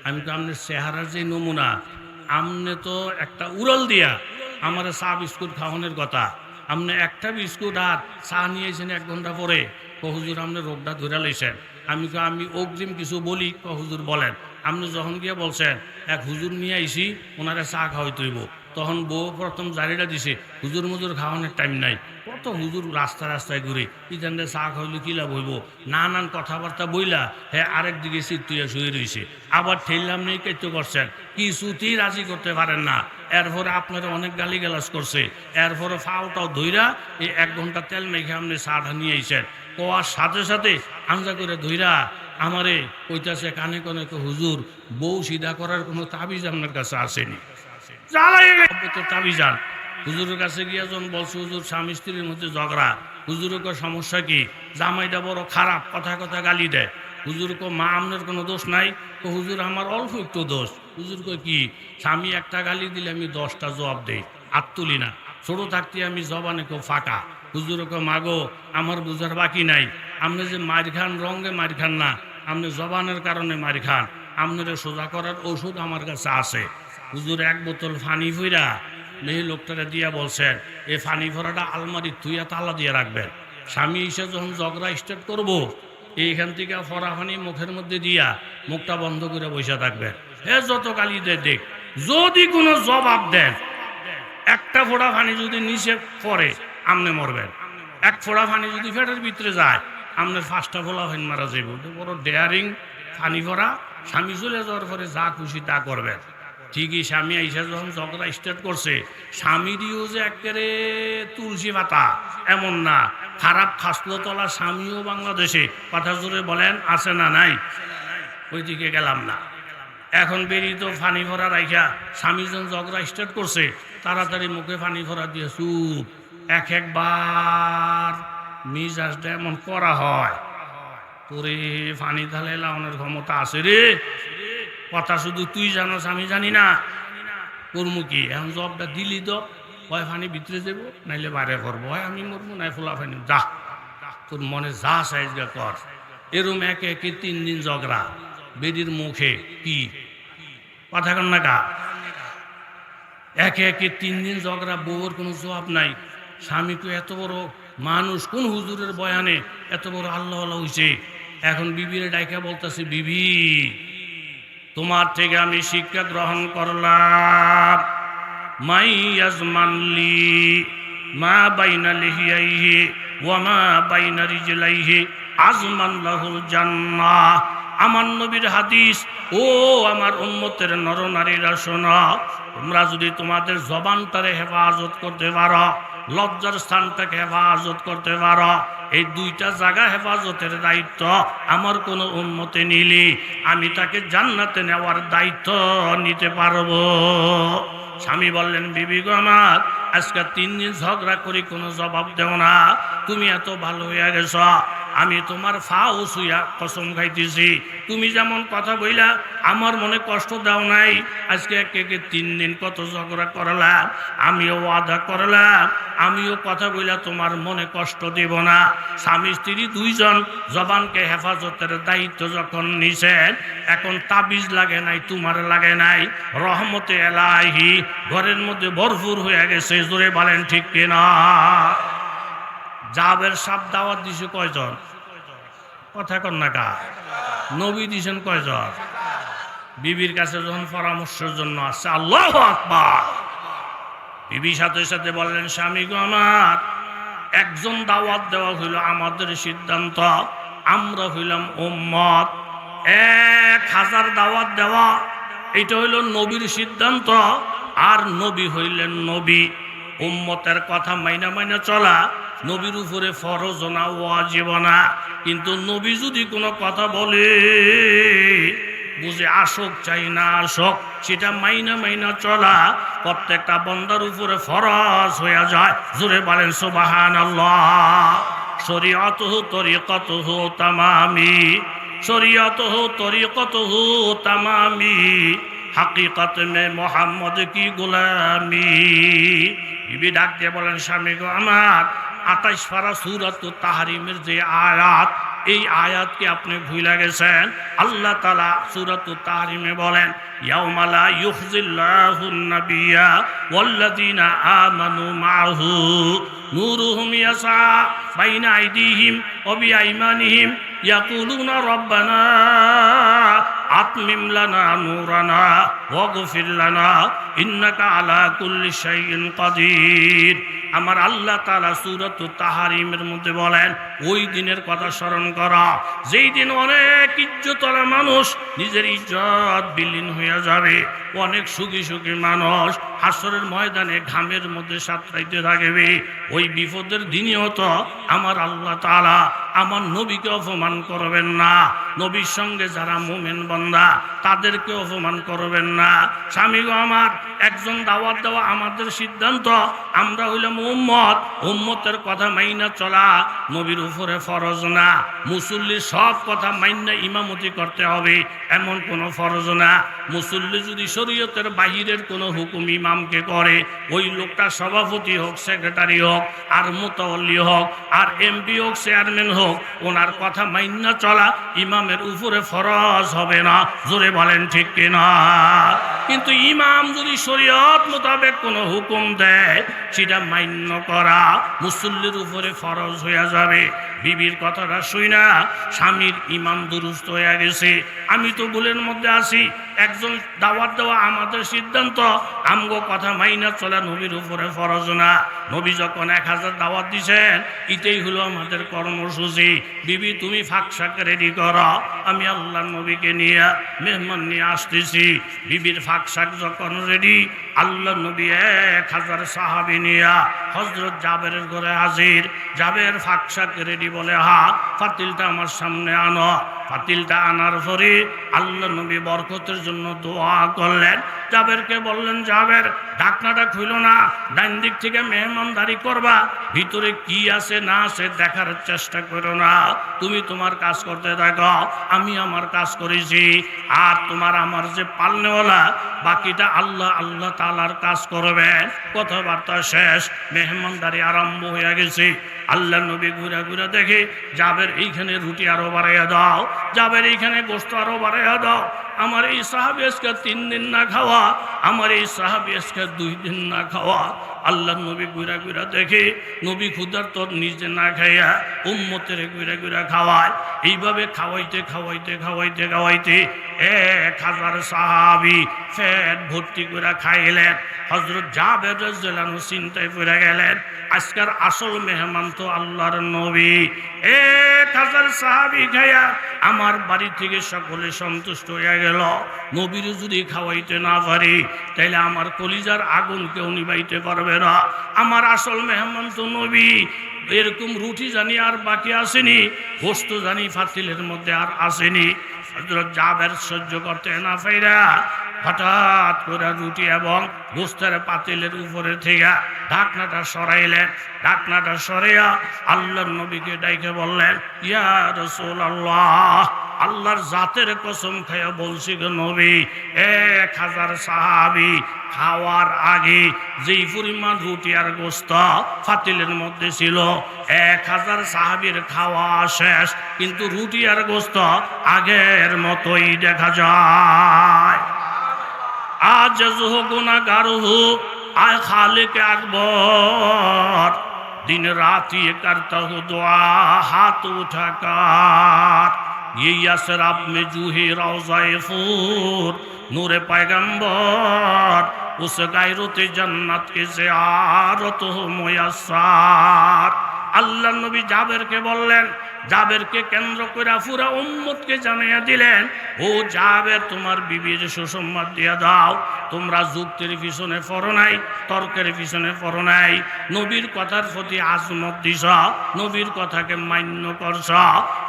আমি তো আপনার চেহারার যে নমুনা, আপনি তো একটা উড়াল দিয়া আমার চা বিস্কুট খাওয়ানোর কথা, আপনি একটা বিস্কুট আর চা নিয়েছেন 1 ঘন্টা পরে। হুজুর আপনি রোগটা ধরে লাইছেন। আমি অগ্রিম কিছু বলি? হুজুর বলেন। আপনি যখন গিয়ে বলছেন এক হুজুর নিয়ে আইসি, ওনারা চা খাওয়াইতে হইব, তখন বউ প্রথম জারিটা দিছে, হুজুর মুজুর খাওয়ানোর টাইম নাই। কত হুজুর রাস্তায় ঘুরে, ইদানে চা খাওয়াইলে কি লাভ হইব, নানান কথাবার্তা বইলা হ্যাঁ আরেক দিকে সিট তুইয়া শুয়ে রয়েছে। আবার ঠেললাম নেই কেটে করছেন, কিছুতেই রাজি করতে পারেন না। এরপরে আপনারা অনেক গালিগালাজ করছে, এরপরে ফাওটাও ধইরা এই 1 ঘন্টা তেল মেখে আপনি চাটা নিয়ে আইছেন। কোয়ার সাথে সাথে আঞ্জা করে ধইরা আমারে কইতাছে কানে কানে, হুজুর বউ সিধা করার কোনো তাবিজ আপনার কাছে আসেনি? তাবিজান হুজুরের কাছে গিয়া যখন বলছে, হুজুর স্বামী স্ত্রীর মধ্যে ঝগড়া, হুজুরের সমস্যা কি, জামাইটা বড় খারাপ, কথা গালি দেয়। হুজুর মা আপনার কোনো দোষ নাই? হুজুর আমার অল্প একটু দোষ। হুজুর কি, স্বামী একটা গালি দিলে আমি 10টা জবাব দেই, আর তুলি না। ছোট থাকতে আমি জবানে কেউ ফাঁকা। হুজুর মাগো আমার বুঝার বাকি নাই, আপনি যে মার খান রঙে মার খান না, আপনি জবানের কারণে মার খান, আপনার সোজা করার ওষুধ আমার কাছে আছে। হুজুর 1 বোতল ফানি ফইরা মেয়ে লোকটারে দিয়া বলছেন, এই ফানি ফোড়াটা আলমারি থুইয়া তালা দিয়ে রাখবেন। স্বামী এসে যখন ঝগড়া স্টার্ট করবো, এইখান থেকে ফোড়া ফানি মুখের মধ্যে দিয়া মুখটা বন্ধ করে বসে থাকবেন। হে যত গালি দেয় দেখ, যদি কোনো জবাব দেন, একটা ফোড়া ফানি যদি নিচে পড়ে আমনে মরবেন। এক ফোঁড়া পানি যদি পেটের ভিতরে যায় আপনার 5টা ফোলা হইন মারা যাইব। বড় ডেয়ারিং পানি ভরা। স্বামী চলে যাওয়ার পরে যা খুশি তা করবেন। ঠিকই স্বামী আইসা যখন ঝগড়া স্টার্ট করছে, স্বামীরও যে একেবারে তুলসী পাতা এমন না, খারাপ খাসলো তলা স্বামীও বাংলাদেশে। কথা জোরে বলেন আছে না নাই? ওইদিকে গেলাম না। এখন বেরিয়ে তো পানি ভরা রাইখা স্বামী যখন ঝগড়া স্টার্ট করছে, তাড়াতাড়ি মুখে পানি ভরা দিয়ে চুপ। একবার মিজাজটা এমন করা হয়, তোরে পানি ঢালে লাউনের ক্ষমতা আছে রে। কথা শুধু তুই জানোস, আমি জানি না। করমু কি এখন? জবটা দিলি তো, হয় পানি ভিতরে যাবো, নাইলে বাইরে করবো, হয় আমি মরবো, নাই ফোলা পানি। যা তোর মনে যা সাইজটা কর। এরম একে একে 3 দিন ঝগড়া। বেডির মুখে কি কথা কন না কা? একে একে 3 দিন ঝগড়া, বউর কোনো জবাব নাই। স্বামী তো এত বড় মানুষ, কোন হুজুরের বয়ানে এত বড় আল্লাহ হইছে। এখন বিবিরে ডাইকা বলতেছে, বিবি তোমার থেকে আমি শিক্ষা গ্রহণ করলাম। মাই ইয়াজমানলি মা বাইনা লিহিয়াইহি ওয়া মা বাইনা রিজলাইহি আজমান লাহুল জান্নাহ। আমার নবীর হাদিস। ও আমার উম্মতের নরনারীরা শোনো, তোমরা যদি তোমাদের জবানটারে হেফাজত করতে পারো, লজ্জার স্থানটাকে হেফাজত করতে পারো, এই 2টা জায়গা হেফাজতের দায়িত্ব আমার কোনো উম্মতে নিলি আমি তাকে জান্নাতে নেওয়ার দায়িত্ব নিতে পারবো। স্বামী বললেন, বিবি গো আমার, আজকে 3 দিন ঝগড়া করি কোনো জবাব দেও না। তুমি এত ভালো হইয়া গেছ, আমি তোমার ফাও শুইয়া কসম খাইতেছি, তুমি যেমন কথা বইলা আমার মনে কষ্ট দাও নাই। আজকে একে 3 দিন কত ঝগড়া করলাম, আমিও ওয়াদা করলাম আমিও কথা বইলা তোমার মনে কষ্ট দেব না। স্বামী স্ত্রী 2 জন জবানকে হেফাজতের দায়িত্ব যখন নিছেন, এখন তাবিজ লাগে নাই, তোমার লাগে নাই, রহমতে এলাহি ঘরের মধ্যে ভরপুর হয়ে গেছে। জোরে বলেন ঠিক কিনা? জাবের সাপ দাওয়াত দিছে কয়জন? কথা কন না কা? নবী দিছেন কয়জন? বিবির কাছে যখন পরামর্শের জন্য আসছে, আল্লাহু আকবার, বিবি সাথে সাথে বললেন, স্বামী গো আমার, একজন দাওয়াত দেওয়া হইল আমাদের সিদ্ধান্ত, আমরা হইলাম উম্মত। 1000 দাওয়াত দেওয়া এটা হইল নবীর সিদ্ধান্ত। আর নবী হইলেন নবী। উম্মতের কথা মাইনা মাইনা চলা নবীর উপরে ফরজ না, ওয়াজিব না। কিন্তু নবী যদি কোনো কথা বলে, বুঝে আসক চাই না আসক, সেটা মাইনা মাইনা চলা প্রত্যেকটা বান্দার উপরে ফরজ হয়ে যায়। জোরে বলেন সুবহানাল্লাহ। শরীয়তুহু তরিকাতুহু তামামি, শরীয়তুহু তরিকাতুহু তামামি, হাকিকত মে মোহাম্মদ কি গোলামি। বিবি ডাক দিয়ে বলেন, স্বামী গো আমার, 28 পারা সূরাত তাহরিমের যে আয়াত, এই আয়াতকে আপনি ভুলে গেছেন। আল্লাহ তাআলা সূরাত তাহরিমে বলেন, ইয়াউমা লা ইউখজিল্লাহুন নাবিয়্যা ওয়াল্লাযীনা আমানু মাআহু নূরুহুম ইয়াসা বাইনা আইদিহিম ওয়া বিআইমানিহিম ইয়াকুলুনা রব্বানা আতমিম লানা নূরানা ওয়াগফির লানা ইন্নাকা আলা কুল্লি শাইইন কাদির। আমার আল্লাহ তাআলা সূরাত তাহরিমের মধ্যে বলেন, ওই দিনের কথা স্মরণ করা, যেই দিন অনেক ইজ্জতওয়ালা মানুষ নিজের ইজ্জত বিলীন হয়ে যাবে। অনেক সুখী সুখী মানুষ হাসরের ময়দানে ঘামের মধ্যে সাঁতরাইতে থাকবে। ওই বিপদের দিনেও তো আমার আল্লাহ তাআলা আমার নবীকে অপমান করবেন না। নবীর সঙ্গে যারা মুমিন বান্দা তাদেরকে অপমান করবেন না। স্বামী গো আমার, একজন দাওয়াত দেওয়া আমাদের সিদ্ধান্ত, আমরা হইলাম উম্মত। উম্মতের কথা মাইনা চলা নবীর উপরে ফরজ না। মুসল্লির সব কথা মাইনা ইমামতি করতে হবে এমন কোনো ফরজ না। মুসল্লি যদি শরীয়তের বাহিরের কোনো হুকুম ইমামকে করে, ওই লোকটা সভাপতি হোক, সেক্রেটারি হোক, আর মুতাওয়াল্লি হোক, আর এমপি হোক, চেয়ারম্যান হোক, ওনার কথা মাইনা চলা ইমামের উপরে ফরজ হবে না। জোরে বলেন ঠিক কিনা? কিন্তু ইমাম যদি শরীয়ত মোতাবেক কোনো হুকুম দেয় সেটা মান্য করা মুসল্লির উপরে ফরজ হয়ে যাবে। বিবির কথাটা শুই না স্বামীর ইমান দুরুস্ত হয়ে গেছে, আমি তো ভুলের মধ্যে আছি, একজন দাওয়াত দেওয়া আমাদের সিদ্ধান্ত, আমগো কথা মাইনা চলা নবীর উপরে ফরজ না। নবী যখন 1000 দাওয়াত দিছেন এটাই হলো আমাদের কর্মসূচি। বিবি তুমি ফাঁকশাক রেডি করো, আমি আল্লাহ নবীকে নিয়ে মেহমান নিয়ে আসতেছি। বিবির ফাঁকশাক যখন রেডি, আল্লাহ নবী 1000 সাহাবী নিয়ে হযরত জাবেরের ঘরে হাজির। জাবের ফাঁকশাক রেডি বলে, হা পাতিলটা আমার সামনে আনো। পাতিলটা আনার পরে আল্লাহ নবী বরকতের জন্য দোয়া করলেন। জাবেরকে বললেন, জাবের ঢাকনাটা খুলো না, ডান দিক থেকে মেহমানদারি করবা, ভিতরে কি আছে না আছে দেখার চেষ্টা করো না, তুমি তোমার কাজ করতে থাকো, আমি আমার কাজ করেছি। আর তোমার আমার যে পালনেওয়ালা বাকিটা আল্লাহ আল্লাহ তাআলার কাজ করবেন। কথাবার্তা শেষ, মেহমানদারি আরম্ভ হয়ে গেছে। আল্লাহ নবী ঘুরে ঘুরে দেখে, জাবের এইখানে রুটি আরো বাড়াইয়া দাও, জাবের এইখানে গোস্ত আরো বাড়াইয়া দাও। আমার এই সাহাবী আজকে 3 দিন না খাওয়া, আমার এই সাহাবী আজকে 2 দিন না খাওয়া। আল্লাহ নবী ঘুরা ঘুরা দেখে, নবী ক্ষুধার তোর নিজে না খাইয়া উম্মতের ঘুরা ঘুরা খাওয়ায়। এইভাবে খাওয়াইতে খাওয়াইতে খাওয়াইতে খাওয়াইতে 1000 সাহাবী পেট ভর্তি করে খাইলেন। হযরত জাবের রাদিয়াল্লাহু আনহু চিন্তায় পড়ে গেলেন, আজকের আসল মেহমান তো আল্লাহর নবী। 1000 সাহাবী খাইয়া আমার বাড়ি থেকে সকলে সন্তুষ্ট হয়ে গেল। নবীর যদি খাওয়াইতে না পারি তাইলে আমার কলিজার আগুন কেউ নিভাইতে পারবে না। আমার আসল মেহমান তো নবী। এরকম রুটি জানি আর বাকি আসেনি, গোস্ত জানি ফাতিলের মধ্যে আর আসেনি। হযরত জাবের সহ্য করতে না পাইরা হঠাৎ করে রুটি এবং গোস্তের পাতিলের উপরে থেকে ঢাকনাটা সরাইলেন। ঢাকনাটা সরাইয়া আল্লাহর নবীকে ডাইকে বললেন, ইয়া রাসূলুল্লাহ, আল্লাহর জাতের কসম খাইয়া বলছি গো নবী, 1000 সাহাবী খাওয়ার আগে যেই পরিমাণ রুটি আর গোস্ত ফাতিলের মধ্যে ছিল, 1000 সাহাবীর খাওয়া শেষ, কিন্তু রুটি আর গোস্ত আগের মতোই দেখা যায়। আজ জুহু গুনাহগার হু আয় খালিক আকবর, दिन रात ये करता हूँ दुआ हाथ उठाकर, ये यसरब में जूहे रोज़ाए फूर नूरे पैगंबर, उस गैरत जन्नत के ज़ियारत हो मुयस्सर। আল্লাহ নবী জাবেরকে বললেন, জাবেরকে কেন্দ্র করে পুরা উম্মতকে জানিয়ে দিলেন, ও জাবের তোমার বিবির সুসংবাদ দিয়ে দাও, তোমরা যুক্তির পিছনে পড়ো নাই, তর্কের পিছনে পড়ো নাই, নবীর কথার প্রতি আজমত দিছ, নবীর কথাকে মান্য করছ,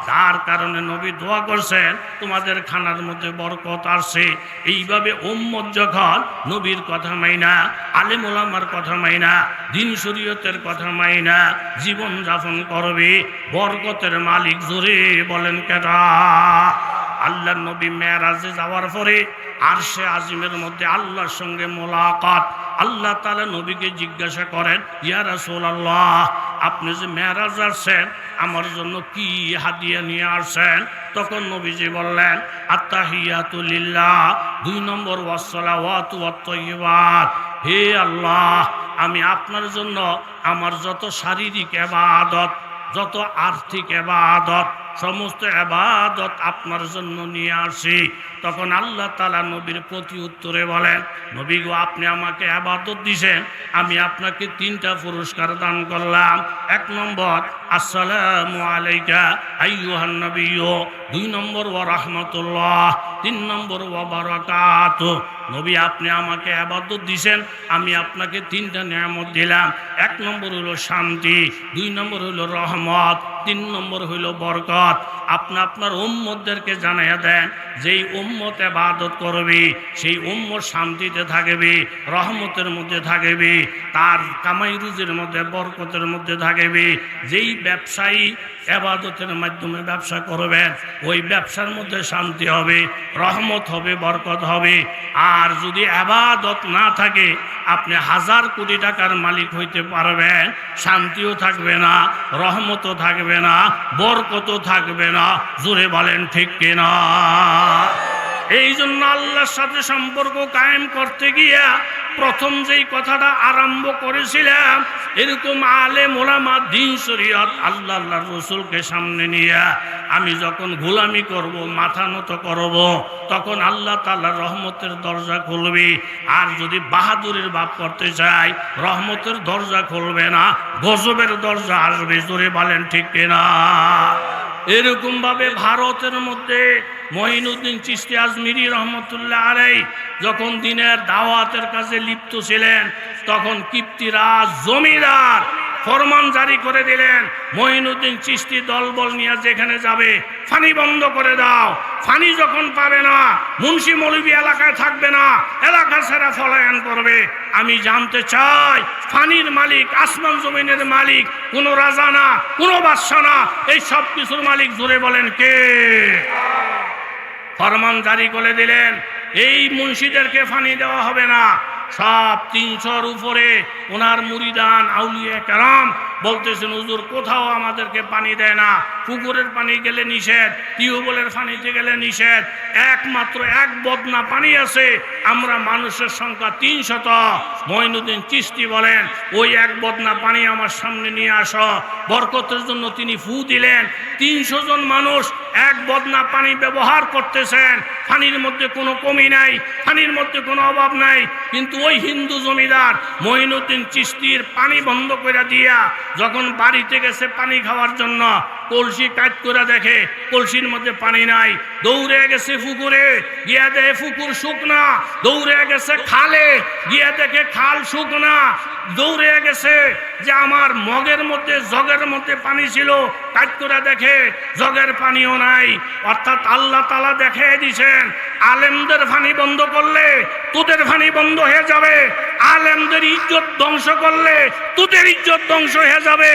যার কারণে নবী দোয়া করছেন তোমাদের খানার মধ্যে বরকত আসছে। এইভাবে উম্মত যখন নবীর কথা মাইনা, আলেম ওলামার কথা মাইনা, দ্বীন শরীয়তের কথা মাইনা জীবন যাপন করবে, বরকতের মালিক জোরে বলেন কেডা? আল্লাহ নবী মেরাজে যাওয়ার পরে আরশে আজিমের মধ্যে আল্লাহর সঙ্গে মোলাকাত। আল্লাহ তাআলা নবীকে জিজ্ঞাসা করেন, ইয়া রাসূলুল্লাহ, আপনি যে মেরাজ আসছেন আমার জন্য কি হাদিয়া নিয়ে আসছেন? তখন নবীজি বললেন, আত্তাহিয়াতু লিল্লাহ, 2 নম্বর ওয়াসসালাওয়াতু ওয়াত-তাইয়্যিবাত, হে আল্লাহ, আমি আপনার জন্য আমার যত শারীরিক ইবাদত, যত আর্থিক ইবাদত, সমস্ত ইবাদত আপনার জন্য নিয়ে আসি। তখন আল্লাহ তাআলা নবীর প্রতি উত্তরে বলেন, নবী গো, আপনি আমাকে ইবাদত দিয়েছেন, আমি আপনাকে 3টা পুরস্কার দান করলাম। 1 নম্বর আসসালামু আলাইকা আইয়ুহান নবিয়্যু, 2 নম্বর ওয়া রাহমাতুল্লাহ, 3 নম্বর ওয়া বারাকাতুহু। নবী আপনি আমাকে ইবাদত দিয়েছেন, আমি আপনাকে 3টা নিয়ামত দিলাম। 1 নম্বর হলো শান্তি, 2 নম্বর হলো রহমত, 3 নম্বর হলো বরকত। আপনি আপনার উম্মতদেরকে জানাইয়া দেন, যেই উম্মত ইবাদত করবে সেই উম্মত শান্তিতে থাকবে, রহমতের মধ্যে থাকবে, তার কামাই রুজির মধ্যে বরকতের মধ্যে থাকবে। যেই ব্যবসায়ী ইবাদতের মাধ্যমে ব্যবসা করবেন ওই ব্যবসার মধ্যে শান্তি হবে, রহমত হবে, বরকত হবে। আর যদি ইবাদত না থাকে আপনি 1000 কোটি টাকার মালিক হইতে পারবেন, শান্তিও থাকবে না, রহমতও থাকবে না, বরকতও থাকবে না। জোরে বলেন ঠিক কিনা? এই জন্য আল্লাহর সাথে সম্পর্ক কায়েম করতে গিয়া প্রথম যেই কথাটা আরম্ভ করেছিলাম, এরকম আলেম ওলামা দ্বীন শরীয়ত আল্লাহ আল্লাহর রাসূলকে সামনে নিয়ে আমি যখন গোলামি করব, মাথা নত করব, তখন আল্লাহ তাআলার রহমতের দরজা খুলবে। আর যদি বাহাদুরের ভাব করতে চাই, রহমতের দরজা খুলবে না, গজবের দরজা আসবে। জোরে বলেন ঠিক কিনা? এরকম ভাবে ভারতের মধ্যে মঈনুদ্দিন চিশতি আজমিরি রহমতুল্লাহ আলাইহি যখন দিনের দাওয়াতের কাজে লিপ্ত ছিলেন, তখন কিপ্তিরাজ জমিদার ফরমান জারি করে দিলেন, মঈনুদ্দিন চিশতি দলবল নিয়ে যেখানে যাবে ফানি বন্ধ করে দাও। ফানি যখন পাবে না, মুন্সি মৌলবি এলাকায় থাকবে না, এলাকা ছেড়ে পলায়ন করবে। আমি জানতে চাই, ফানির মালিক, আসমান জমিনের মালিক কোনো রাজা না, কোনো বাদশা না, এই সব কিছুর মালিক জোরে বলেন কে? ফরমান জারি করে দিলেন, এই মুন্সিদেরকে ফানি দেওয়া হবে না। সব 300-র উপরে ওনার মুরিদান আউলিয়া কেরাম বলতেছেন, হুজুর কোথাও আমাদেরকে পানি দেয় না, পুকুরের পানি গেলে নিষেধ, টিউবওয়েলের পানিতে গেলে নিষেধ, একমাত্র এক বদনা পানি আছে, আমরা মানুষের সংখ্যা 300। মঈনুদ্দিন চিশতি বলেন, ওই এক বদনা পানি আমার সামনে নিয়ে আসো। বরকতের জন্য তিনি ফু দিলেন। 300 জন মানুষ এক বদনা পানি ব্যবহার করতেছেন। পানির মধ্যে কোনো কমি নাই, পানির মধ্যে কোনো অভাব নাই। কিন্তু ওই হিন্দু জমিদার মঈনুদ্দিন চিশতির পানি বন্ধ করে দিয়া যখন বাড়িতে গেছে পানি খাওয়ার জন্য, কলসি কাট করে দেখে কলসির মধ্যে পানি নাই। দৌড়ে গেছে পুকুরে, গিয়া দেখে পুকুর শুকনা। দৌড়ে গেছে খালে, গিয়া দেখে খাল শুকনা। দৌড়ে গেছে যে আমার মগের মধ্যে, জগের মধ্যে পানি ছিল, কাট করে দেখে জগের পানিও নাই। অর্থাৎ আল্লাহ তাআলা দেখিয়ে দিয়েছেন, আলেমদের পানি বন্ধ করলে তোদের পানি বন্ধ হয়ে যাবে, আলেমদের ইজ্জত ধ্বংস করলে তোদের ইজ্জত ধ্বংস হয়ে যাবে,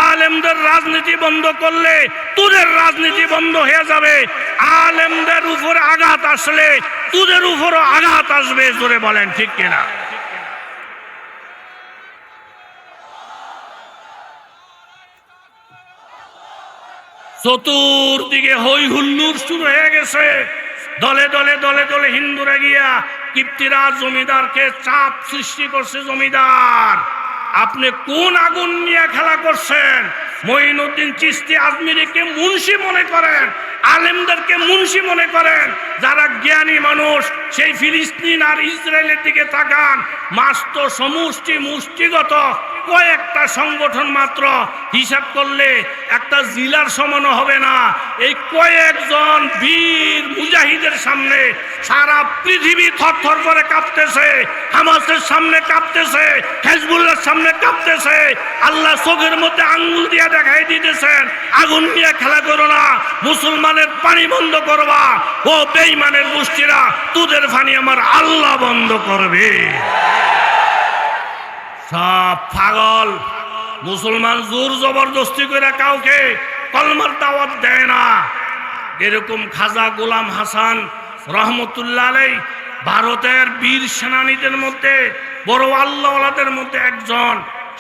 আলেমদের রাজনীতি বন্ধ করলে তোদের রাজনীতি বন্ধ হয়ে যাবে, আলেমদের উপর আঘাত আসলে তোদের উপরও আঘাত আসবে। জোরে বলেন ঠিক কিনা? চতুর্দিকে হই হুল্লোড় শুরু হয়ে গেছে। দলে দলে দলে দলে হিন্দুরা গিয়া কিপ্তিরাজ জমিদারকে চাপ সৃষ্টি করছে। জমিদার, আপনি কোন আগুন নিয়ে খেলা করছেন? মঈনুদ্দিন চিশতি আজমিরিকে মুন্সি মনে করেন, আলেমদেরকে মুন্সি মনে করেন। যারা জ্ঞানী মানুষ সেই ফিলিস্তিন আর ইসরায়েলের দিকে তাকান। মাস্ত সমষ্টি মুষ্টিগত কয়েকটা সংগঠন মাত্র, হিসাব করলে একটা জেলার সমান হবে না। এই কয়েকজন বীর মুজাহিদের সামনে সারা পৃথিবী থরথর করে কাঁপতেছে। হামাসের সামনে কাঁপতেছে, হিজবুল্লাহর সামনে কাঁপতেছে। আল্লাহ চোখের মধ্যে আঙ্গুল দিয়ে দেখাই দিতেছেন, আগুন নিয়ে খেলা করো না, মুসলমানের পানি বন্ধ করবা। ও বেঈমানের গোষ্ঠীরা, তোদের পানি আমার আল্লাহ বন্ধ করবে। সব পাগল। মুসলমান জোর জবরদস্তি করে কাউকে কলমার দাওয়াত দেয় না। এরকম খাজা গোলাম হাসান রহমতুল্লাহ আলাইহি ভারতের বীর সেনানীদের মধ্যে, বড় আল্লাহওয়ালাদের মধ্যে একজন।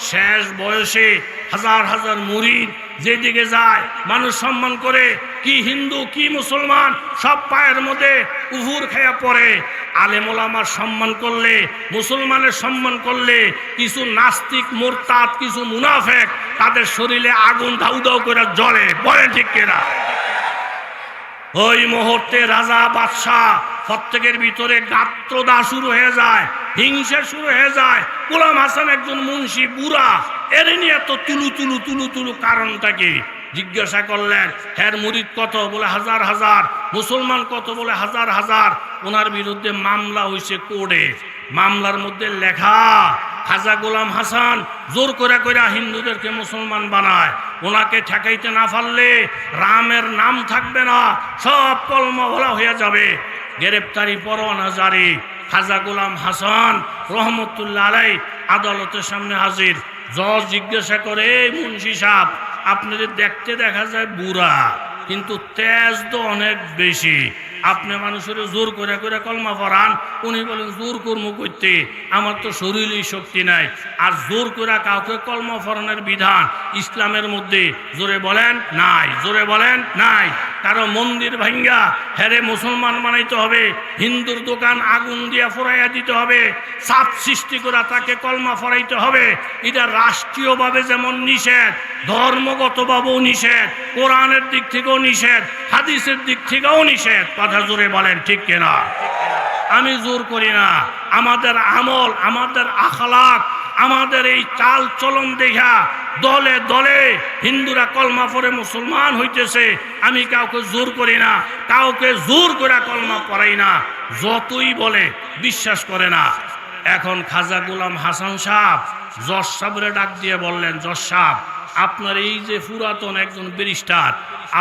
শেষ বয়সে হাজার হাজার মুরিদ যেদিকে যায় মানুষ সম্মান করে, কি হিন্দু কি মুসলমান সব পায়ের মধ্যে উহুর খাইয়া পড়ে। আলেম ওলামার সম্মান করলে, মুসলমানের সম্মান করলে কিছু নাস্তিক মোরতাদ, কিছু মুনাফেক তাদের শরীরে আগুন ধাউ ধাউ করে জ্বলে। বলেন ঠিক কিনা? ওই মুহূর্তে রাজা বাদশাহ প্রত্যেকের ভিতরে গাত্রদা শুরু হয়ে যায়, হিংসা শুরু হয়ে যায়। গোলাম হাসান একজন মুন্সি, বুড়া, এর নিয়ে এত তুলু তুলু তুলু তুলু কারণটা কি? জিজ্ঞাসা করলেন, হ্যার মুরিদ কত? বলে হাজার হাজার। মুসলমান কত? বলে হাজার হাজার। ওনার বিরুদ্ধে মামলা হয়েছে কোর্টে। মামলার মধ্যে লেখা, খাজা গোলাম হাসান জোর করে করে হিন্দুদেরকে মুসলমান বানায়। ওনাকে ঠেকাইতে না পারলে রামের নাম থাকবে না, সব কলমা ভোলা হয়ে যাবে। গ্রেপ্তারি পরোয়ানা জারি। খাজা গোলাম হাসান রহমতুল্লাহ আলাইহি আদালতের সামনে হাজির। জজ জিজ্ঞাসা করে, মুন্সি সাহেব, আপনাদের দেখতে দেখা যায় বুড়া, কিন্তু তেজ তো অনেক বেশি, আপনি মানুষের জোর করে করে কলমা পড়ান। উনি বলেন, জোর কর্ম করতে আমার তো শরীরই শক্তি নাই, আর জোর করে কাউকে কলমা পড়ানোর বিধান ইসলামের মধ্যে জোরে বলেন নাই, জোরে বলেন নাই। কারো মন্দির ভাঙ্গা হেরে মুসলমান বানাইতে হবে, হিন্দুর দোকান আগুন দিয়া ফোরাইয়া দিতে হবে, চাপ সৃষ্টি করে তাকে কলমা ফরাইতে হবে। এটা রাষ্ট্রীয়ভাবে যেমন নিষেধ, ধর্মগতভাবেও নিষেধ, কোরআনের দিক থেকেও নিষেধ, হাদিসের দিক থেকেও নিষেধ। কথা জোরে বলেন ঠিক কিনা? আমি জোর করি না। আমাদের আমল, আমাদের আখলাক, আমাদের এই চাল চলন দেখা দলে দলে হিন্দুরা কলমা পড়ে মুসলমান হইতেছে। আমি কাউকে জোর করি না, কাউকে জোর করে কলমা পড়াই না। যতই বলে বিশ্বাস করে না। এখন খাজা গোলাম হাসান সাহেব জজ সাহেবরে ডাক দিয়ে বললেন, জজ সাহেব, আপনার এই যে পুরাতন একজন ব্যারিস্টার,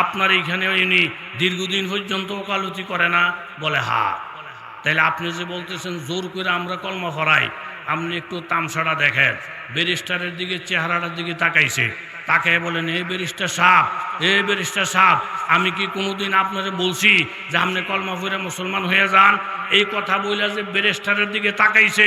আপনার এইখানে ইনি দীর্ঘদিন পর্যন্ত ওকালতি করে না? বলে হ্যাঁ। তাইলে আপনি যে বলতেছেন জোর করে আমরা কলমা পড়াই, আপনি একটু তামসাটা দেখেন। ব্যারিস্টারের দিকে, চেহারাটার দিকে তাকাইছে, তাকে বলেন, এই ব্যারিস্টার সাহেব, এই ব্যারিস্টার সাহেব, আমি কি কোনোদিন আপনারে বলছি যে আপনি কলমা পড়ে মুসলমান হয়ে যান? এই কথা বইলা যে ব্যারিস্টারের দিকে তাকাইছে,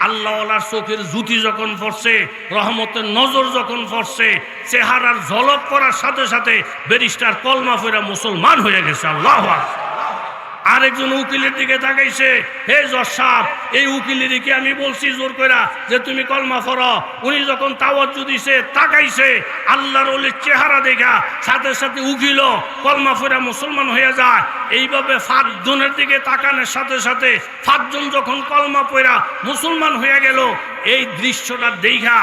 আল্লাহওয়ালার চোখের জুতি যখন পড়ছে, রহমতের নজর যখন পড়ছে, চেহারার ঝলক করার সাথে সাথে ব্যারিস্টার কলমা পড়ে মুসলমান হয়ে গেছে। আল্লাহু আকবার। আরেকজন উকিলের দিকে তাকাইছে, হে জজ সাহেব, এই উকিলেরই কি আমি বলছি জোর কইরা যে তুমি কলমা পড়ো? উনি যখন তাওয়াজ্জু দিছে, তাকাইছে, আল্লাহর ওলির চেহারা দেখা সাথে সাথে উকিল কলমা পড়া মুসলমান হয়ে যায়। এইভাবে 5 জনের দিকে তাকানোর সাথে সাথে 5 জন যখন কলমা পড়া মুসলমান হয়ে গেল। এই দৃশ্যটা দেখা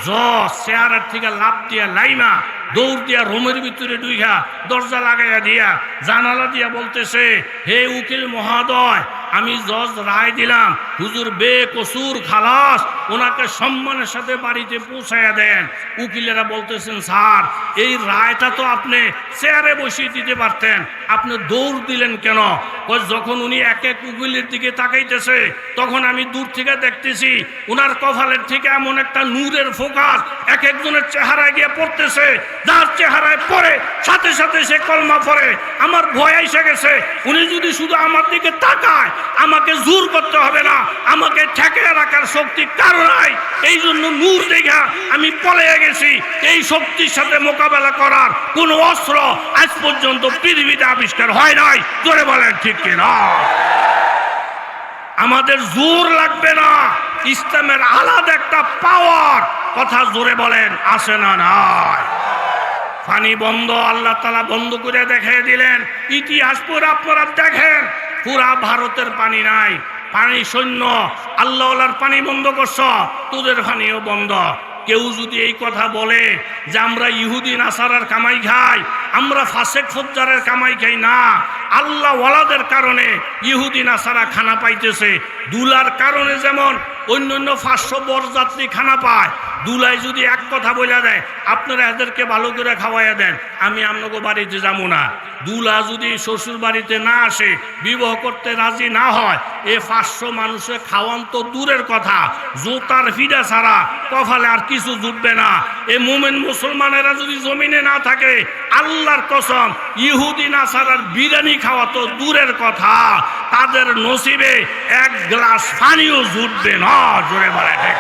জজ চেহারার থেকে লাভ দিয়া লাইমা দৌড় দিয়া রুমের ভিতরে ডুইঘা দরজা লাগাইয়া দিয়া জানালা দিয়া বলতেছে, হে উকিল মহোদয়, আমি জজ রায় দিলাম, হুজুর বেকসুর খালাস, ওনাকে সম্মানের সাথে বাড়িতে পৌঁছাইয়া দেন। উকিলেরা বলতেছেন, স্যার, এই রায়টা তো আপনি চেয়ারে বসিয়ে দিতে পারতেন, আপনি দৌড় দিলেন কেন? যখন উনি এক এক উকিলের দিকে তাকাইতেছে, তখন আমি দূর থেকে দেখতেছি ওনার কপালের থেকে এমন একটা নূরের ফোকাস এক একজনের চেহারায় গিয়ে পড়তেছে, যার চেহারায় পড়ে সাথে সাথে সে কলমা পড়ে। আমার ভয় এসে গেছে, উনি যদি শুধু আমার দিকে তাকায়, আমাকে জোর করতে হবে না, আমাকে ঠেকে রাখার শক্তি কারো নাই। এই জন্য নূর দেখা আমি পলাইয়া গেছি। এই শক্তির সাথে মোকাবেলা করার কোনো অস্ত্র আজ পর্যন্ত পৃথিবীতে আবিষ্কার হয় নাই। জোরে বলেন ঠিক কিনা? আমাদের জোর লাগবে না, ইসলামের আলাদা একটা পাওয়ার, কথা জোরে বলেন, আছে না নাই? পানি বন্ধ আল্লাহ তাআলা বন্ধ করে দেখিয়ে দিলেন। ইতিহাস পড়ে আপনারা দেখেন, পুরা ভারতের পানি নাই, পানি শূন্য। আল্লাহওয়ালার পানি বন্ধ করছ, তোদের পানিও বন্ধ। কেউ যদি এই কথা বলে যে আমরা ইহুদি নাসারার কামাই খাই, আমরা ফাসেক ফজ্জারের কামাই খাই, না, আল্লাহ ওয়ালাদের কারণে ইহুদি নাসারা খানা পাইতেছে। দুলার কারণে যেমন অন্যান্য 500 বরযাত্রী খানা পায়, দুলাই যদি এক কথা বলে দেয়, আপনারা এদেরকে ভালো করে খাওয়াইয়া দেন, আমি আপনাকে বাড়িতে যাবো না। দুলা যদি শ্বশুর বাড়িতে না আসে, বিবাহ করতে রাজি না হয়, এ 500 মানুষের খাওয়ান তো দূরের কথা, জোতার ফিডা ছাড়া কপালে আর কিছু জুটবে না। এ মুমিন মুসলমানেরা যদি জমিনে না থাকে, আল্লাহর কসম, ইহুদি নাসারার বিরিয়ানি খাওয়া তো দূরের কথা, তাদের নসিবে 1 গ্লাস পানিও জুটবে না। জোরে বলে ঠিক।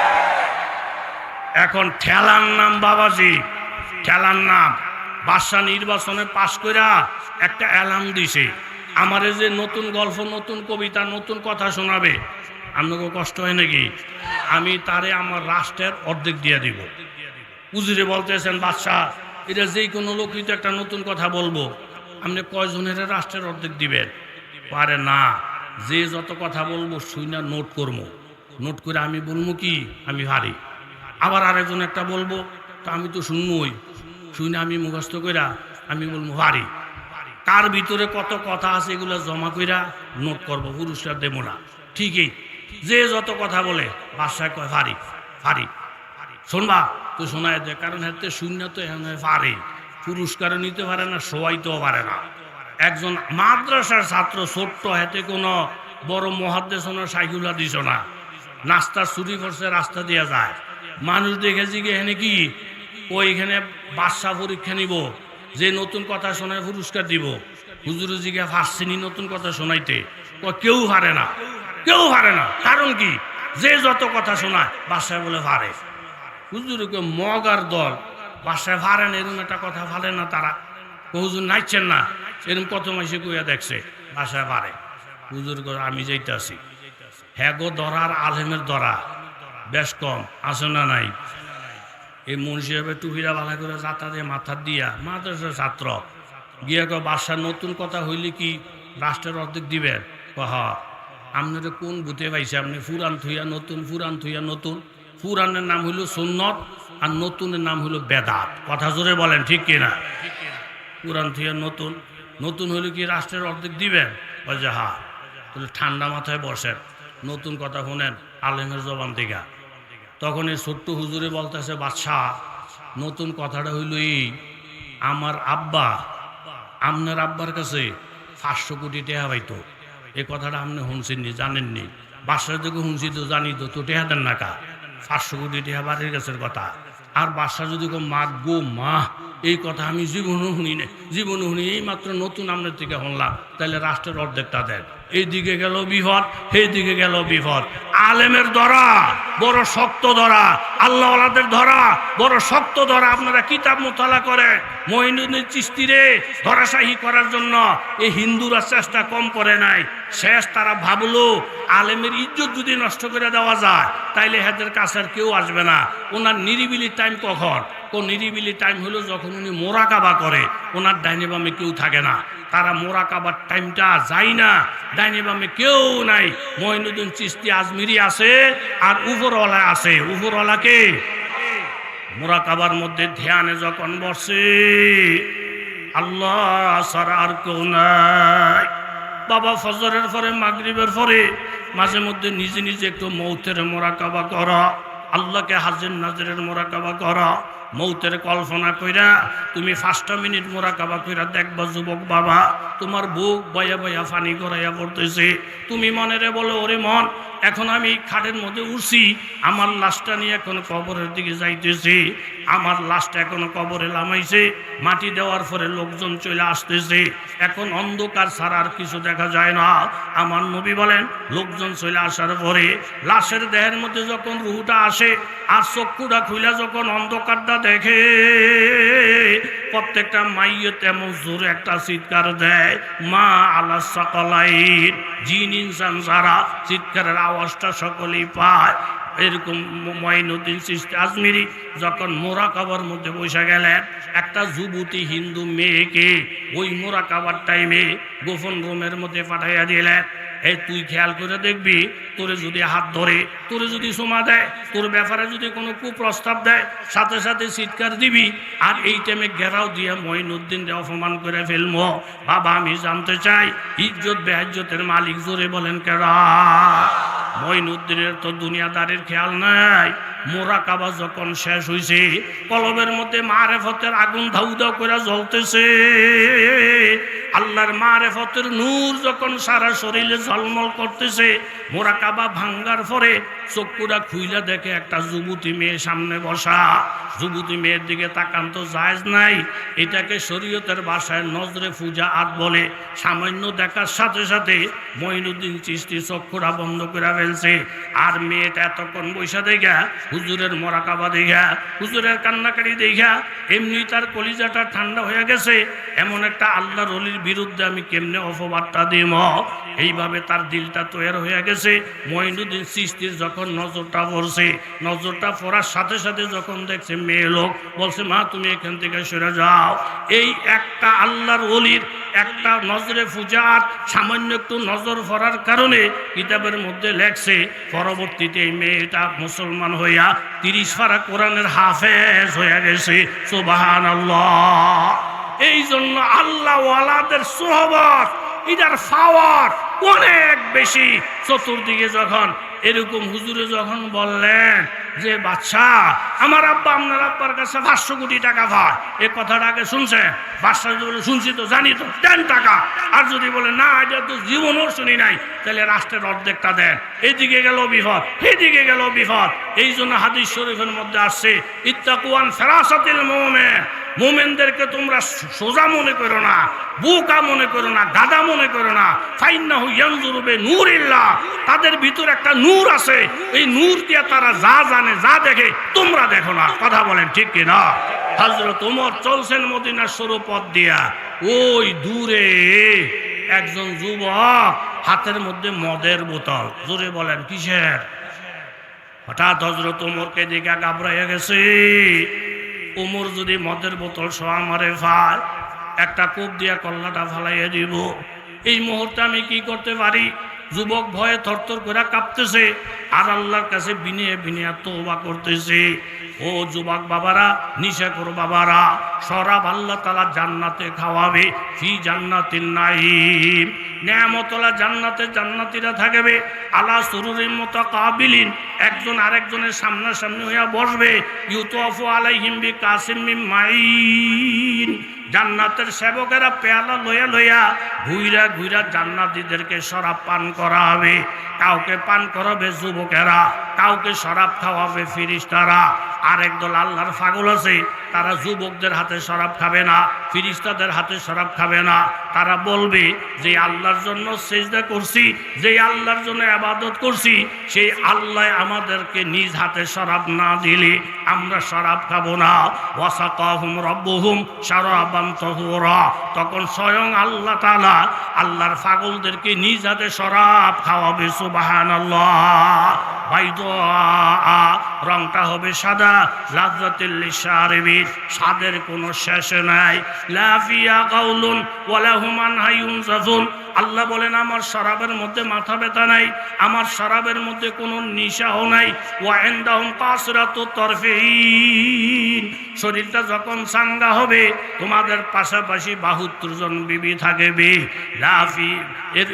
এখন ঠেলার নাম বাবাজি, ঠেলার নাম বাদশা নির্বাচনে পাশ কইরা একটা অ্যালার্ম দিছে, আমারে যে নতুন গল্প, নতুন কবিতা, নতুন কথা শোনাবে, আপনাকে কষ্ট হয় নাকি? আমি তারে আমার রাষ্ট্রের অর্ধেক দিয়ে দিব। উজিরে বলতেছেন, বাদশাহ, এটা যেই কোনো লোকই তো একটা নতুন কথা বলবো, আপনি কয়জনের রাষ্ট্রের অর্ধেক দিবেন? পারে না, যে যত কথা বলবো শুইনা নোট করবো, নোট করে আমি বলবো কি আমি হারি। আবার আরেকজন একটা বলবো, তো আমি তো শুনবই, শুনে আমি মুখস্থ কইরা আমি বলবো হারি। কার ভিতরে কত কথা আছে এগুলো জমা কইরা নোট করবো, পুরস্কার দেবো না। ঠিকই, যে যত কথা বলে বাসায় কয় ফারি ফারি, শোনবা তো শোনায় দে, কারণ হাতে শূন্য তো এখানে পারে, পুরস্কারও নিতে পারে না, সবাইতেও পারে না। একজন মাদ্রাসার ছাত্র, ছোট্ট, হাতে কোনো বড় মহাদ্দেশনের সাইকুলা দিছ না, নাস্তা চুরি করছে, রাস্তা দিয়ে যায়, মানুষ দেখেছি কি এখানে কি ওইখানে বাদশা পরীক্ষা নিব, যে নতুন কথা শোনায় পুরস্কার দিব। হুজুর জিগে ফার্সিনি নতুন কথা শোনাইতে, কেউ পারে না, কেউ পারে না। কারণ কি? যে যত কথা শোনায় বাসায় বলে পারে। হুজুরকে মগার দল বাসায় পারেন, এরকম একটা কথা ফালে না তারা। হুজুর নাইছেন না, এরকম কত মাসে কইয়া দেখছে বাসায় পারে হুজুর আমি যাইতাছি হ্যাঁ গো ধরার আলেমের ধরা বেশ কম আছে না নাই এই মুন্সি সাহেবের টুপিরা ভালো করে যাতা দিয়ে মাথা দিয়া মাদ্রাসার ছাত্র গিয়ে বাসার নতুন কথা হইলে কি রাষ্ট্রের অর্ধেক দিবেন কহা আপনারা কোন বুথে পাইছে আপনি ফুরান থুইয়া নতুন ফুরান থুইয়া নতুন ফুরানের নাম হইল সুন্নত আর নতুনের নাম হইল বেদাত কথা জোরে বলেন ঠিক কিনা পুরান থুইয়া নতুন নতুন হইলে কি রাষ্ট্রের অর্ধেক দিবেন বলছে হ্যাঁ তাহলে ঠান্ডা মাথায় বসেন নতুন কথা শুনেন আলেমের জবান থেকে তখন এই ছোট্ট হুজুরে বলতেছে বাদশাহ নতুন কথাটা হইল এই আমার আব্বা আপনার আব্বার কাছে 500 কোটি টাকা পাইতো এই কথাটা আপনি শুনছেননি জানেননি বাসার থেকে শুনছি তো জানি তো টেহা দেন না কা 500 কোটি টাকা বাড়ির গাছের কথা আর বাসা যদি মা গো মা এই কথা আমি জীবনও শুনি না জীবনও শুনি এই মাত্র নতুন আপনার থেকে শুনলাম তাহলে রাষ্ট্রের অর্ধেকটা দেন এইদিকে গেল বিপদ সেইদিকে গেল বিপদ আলেমের ধরা বড় শক্ত ধরা আল্লাহওয়ালাদের ধরা বড় শক্ত ধরা আপনারা কিতাব মোতালা করে মঈনুদ্দিন চিশতিরে ধরাশাহী করার জন্য এই হিন্দুরা চেষ্টা কম করে নাই শেষ তারা ভাবলো আলেমের ইজ্জত যদি নষ্ট করে দেওয়া যায় তাইলে এদের কাছে আর কেউ আসবে না ওনার নিরিবিলি টাইম কখন কোন নিরিবিলি টাইম হলো যখন উনি মোরাকাবা করে ওনার ডাইনে বামে কেউ থাকে না তারা মোরাকাবার টাইমটা যায় না ডাইনে বামে কেউ নাই মঈনুদ্দিন চিশতি আজমিরি আছে আর উপরওয়ালা আছে উপরওয়ালাকে মোরাকাবার মধ্যে ধ্যানে যখন বসে আল্লাহ ছাড়া আর কেউ নাই বাবা ফজরের পরে মাগরিবের পরে মাঝে মধ্যে নিজে নিজে একটু মৌতের মোরাকাবা করা আল্লাহকে হাজির নাজিরের মোরাকাবা করা মৌতের কল্পনা কইরা তুমি 5টা মিনিট মোরাকাবা কইরা দেখবা যুবক বাবা তোমার বুক বয়া বয়া পানি গড়াইয়া পড়তেছে তুমি মনেরে বলো ওরে মন এখন আমি খাটের মধ্যে উঠছি আমার লাশটা নিয়ে এখন কবরের দিকে যাইতেছি আমার লাশটা এখনো কবরে লামাইছে মাটি দেওয়ার পরে লোকজন চলে আসতেছে এখন অন্ধকার ছাড়া আর কিছু দেখা যায় না আমার নবী বলেন লোকজন চলে আসার পরে লাশের দেহের মধ্যে যখন রুহটা আসে আর চক্ষুটা খুলে যখন অন্ধকারটা দেখে প্রত্যেকটা মাইয়ে তেমন জোরে একটা চিৎকার দেয় মা আল্লাহ সাকালাইন জিন ইনসান যারা চিৎকারের আওয়াজটা সকলেই পায় এরকম মঈনুদ্দিন চিশতি আজমিরি যখন মোরাকাবার মধ্যে বসে গেলেন একটা যুবতী হিন্দু মেয়েকে ওই মোরাকাবার টাইমে গোপন রুমের মধ্যে পাঠাইয়া দিলেন এই তুই খেয়াল করে দেখবি তোরে যদি হাত ধরে তোরে যদি সোমা দেয় তোর ব্যাপারে যদি কোনো কুপ্রস্তাব দেয় সাথে সাথে চিৎকার দিবি আর এই টাইমে ঘেরাও দিয়ে মঈনুদ্দিনকে অপমান করে ফেলবো বাবা আমি জানতে চাই ইজ্জত বেইজ্জতের মালিক জোরে বলেন কেরা মঈনুদ্দিনের তো দুনিয়াদারির খেয়াল নাই মোরাকাবা যখন শেষ হইছে কলবের মধ্যে মারেফতের আগুন ধাউ ধাউ করে জ্বলতেছে আল্লাহর মারেফতের নূর যখন সারা শরীরে ঝলমল করতেছে মোরাকাবা ভাঙ্গার পরে চক্ষুটা খুইলা দেখে একটা যুবতী মেয়ে সামনে বসা যুবতী মেয়ের দিকে তাকান তো জায়েজ নাই এটাকে শরীয়তের ভাষায় নজরে ফুজা আত বলে সামান্য দেখার সাথে সাথে মঈনুদ্দিন চিশতি চক্ষুটা বন্ধ করে ফেলছে আর মেয়েটা এতক্ষণ বৈশা দেখা হুজুরের মোরাকাবা দেখা হুজুরের কান্নাকারি দেখা এমনি তার কলিজাটা ঠান্ডা হয়ে গেছে এমন একটা আল্লাহর ওলির বিরুদ্ধে আমি কেমনে অপবাদটা দিব এইভাবে তার দিলটা তৈরি হয়ে গেছে মঈনুদ্দিন চিশতির যখন নজরটা পড়ছে নজরটা পড়ার সাথে সাথে যখন দেখছে মেয়ে লোক বলছে মা তুমি এখান থেকে সরে যাও এই একটা আল্লাহর ওলির একটা নজরে ফুজাত সামান্য একটু নজর পড়ার কারণে কিতাবের মধ্যে লেখছে পরবর্তীতে এই মেয়েটা মুসলমান হইয়া 30 পারা কোরআনের হাফেজ হয়ে গেছে সুবহানাল্লাহ এই জন্য আল্লাহ ওয়ালাদের সোহবত এটার পাওয়ার অনেক বেশি চতুর্দিকে যখন এরকম হুজুরে যখন বললেন যে বাদশাহ আমার আব্বা আপনার আব্বার কাছে 500 কোটি টাকা পায় এই কথাটা আগে শুনছে বাদশাহ যদি বলে শুনছি তো জানি তো দেন টাকা আর যদি বলে না এটা তো জীবনও শুনি নাই তাহলে রাষ্ট্রের অর্ধেকটা দেন এইদিকে গেল বিপদ এইদিকে গেল বিপদ এই জন্য হাদিস শরীফের মধ্যে আসছে ইত্তাকুয়ান ফেরাসাতিল মুমিন মুমিনদেরকে তোমরা সোজা মনে করো না বোকা মনে করো না গাদা মনে করো না ফাইন্নাহু ইয়ানজুরু বিনূরিল্লাহ তাদের ভিতর একটা নূর আছে এই নূর দিয়ে তারা যা জানে যা দেখে তোমরা দেখো না কথা বলেন ঠিক কি না হযরত ওমর চলছেন মদিনার সরু পথ দিয়া, ওই দূরে একজন যুবক হাতের মধ্যে মদের বোতল, জোরে বলেন কিসের? হঠাৎ হযরত ওমরকে দেখে ঘাবড়াইয়া গেছে। ওমর যদি মদের বোতল সহ আমারে ফায়, একটা কূপ দিয়া কল্লাটা ফালাইয়া দিব। এই মুহূর্তে আমি কি করতে পারি? যুবক ভয়ে থরথর করে কাঁপতেছে আর আল্লাহর কাছে বিনিয়ে বিনিয়ে তওবা করতেছে। ও যুবক বাবারা, নিশা করো বাবারা, শরাব আল্লাহ তাআলা জান্নাতে খাওয়াবে, ফি জান্নাতিন নাঈম, নেয়ামতওয়ালা জান্নাতে জান্নাতীরা থাকবে, আলা সুরুরিন মুতাকাবিলিন, একজন আরেকজনের সামনাসামনি হইয়া বসবে, ইউতাফু আলাইহিম বিকাসিম মিন মাইন, জান্নাতের সেবকেরা পেয়ালা লইয়া লইয়া ঘুইরা ঘুইরা জান্নাতীদেরকে শরাব পান করাবে। কাউকে পান করাবে যুবকেরা, কাউকে শরাব খাওয়াবে ফিরিস্তারা। আর একদল আল্লাহর পাগল আছে, তারা যুবকদের হাতে শরাব খাবে না, ফিরিস্তাদের হাতে শরাব খাবে না। তারা বলবে যে আল্লাহর জন্য সিজদা করছি, যে আল্লাহর জন্য ইবাদত করছি, সেই আল্লাহ আমাদেরকে নিজ হাতে শরাব না দিলে আমরা শরাব খাবো না। ওয়াসাকাহুম রাব্বুহুম শারাবান তাহুরা, তখন স্বয়ং আল্লাহ তাআলা আল্লাহর পাগলদেরকে নিজ হাতে শরাব খাওয়াবে। সুবহানাল্লাহ। বাইদা, রংটা হবে সাদা, লাযযাতুল লিশারিবিন, স্বাদের কোনো শেষ নাই। লা ফিয়া কাউলুন ওয়ালা হুম আনহা ইউনজাফুন, আল্লাহ বলেন আমার শরাবের মধ্যে মাথা ব্যথা নাই, আমার শরাবের মধ্যে কোনো নিশাও নাই। ওয়া ইনদাহুম কাসরাতুত তারফিন, শরীরটা যখন চাঙ্গা হবে তোমাদের পাশাপাশি 72 জন বিবি থাকবে। লাফি এর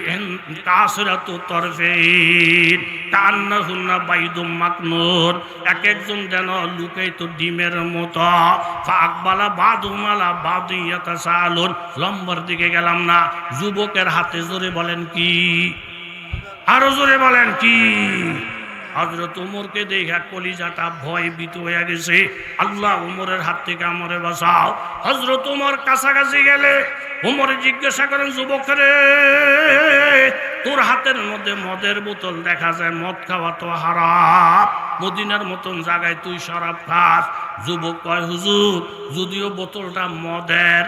কাসরাতুত তারফিন কান্নাহুন্না বাইদুম মাকনুন, এক একজন যেন লুকায়িত ডিমের মতো। ফাকবালা বাদুমালা বাদিয়াতাসালুন, লম্বার দিকে গেলাম না, যুবকের হাতে, জোরে বলেন কি, আরো জোরে বলেন কি? হযরত ওমরকে দেখা কলিজাটা ভয় ভীত হয়ে গেছে। আল্লাহ ওমরের হাত থেকে আমারে বাঁচাও। হযরত ওমর কাছাকাছি গেলে ওমর জিজ্ঞাসা করেন, যুবক রে, তোর হাতের মধ্যে মদের বোতল দেখা যায়, মদ খাওয়া তো হারাম, মদিনার মতন জায়গায় তুই শরাব খাস। যুবক কয়, হুজুর যদিও বোতলটা মদের,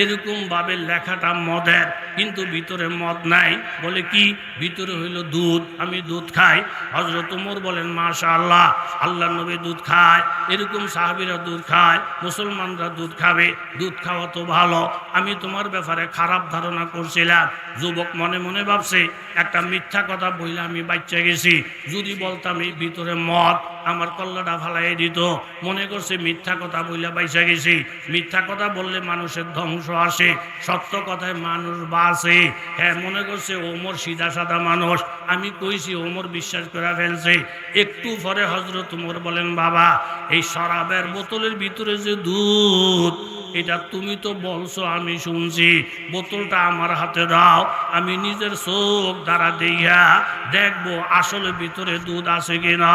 এরকম ভাবে লেখাটা মদের, কিন্তু ভিতরে মদ নাই। বলে কি? ভিতরে হইল দুধ, আমি দুধ খাই। হযরত ওমর বলেন, মাশাআল্লাহ, আল্লাহর নবী দুধ খায়, এরকম সাহাবীরা দুধ খায়, মুসলমানরা দুধ খাবে, দুধ খাওয়া তো ভালো। আমি তোমার ব্যাপারে খারাপ ধারণা করছিলাম। যুবক মনে মনে ভাবছে, একটা মিথ্যা কথা বইলে আমি বাচ্চা গেছি, যদি বলতাম এই ভিতরে মদ, আমার কল্লাটা ফালাই দিত। মনে করছে মিথ্যা কথা বইলে বাইচা গেছি, মিথ্যা কথা বললে মানুষের ধ্বংস আসে, সত্য কথায় মানুষ বাঁচে। হ্যাঁ, মনে করছে ওমর সিধা সাদা মানুষ, আমি কইছি, ওমর বিশ্বাস করে ফেলছে। একটু পরে হযরত ওমর বলেন, বাবা, এই শরাবের বোতলের ভিতরে যে দুধ, এটা তুমি তো বলছো, আমি শুনছি, বোতলটা আমার হাতে দাও, আমি নিজের চোখ দ্বারা দেইয়া দেখবো আসলে ভিতরে দুধ আছে কিনা।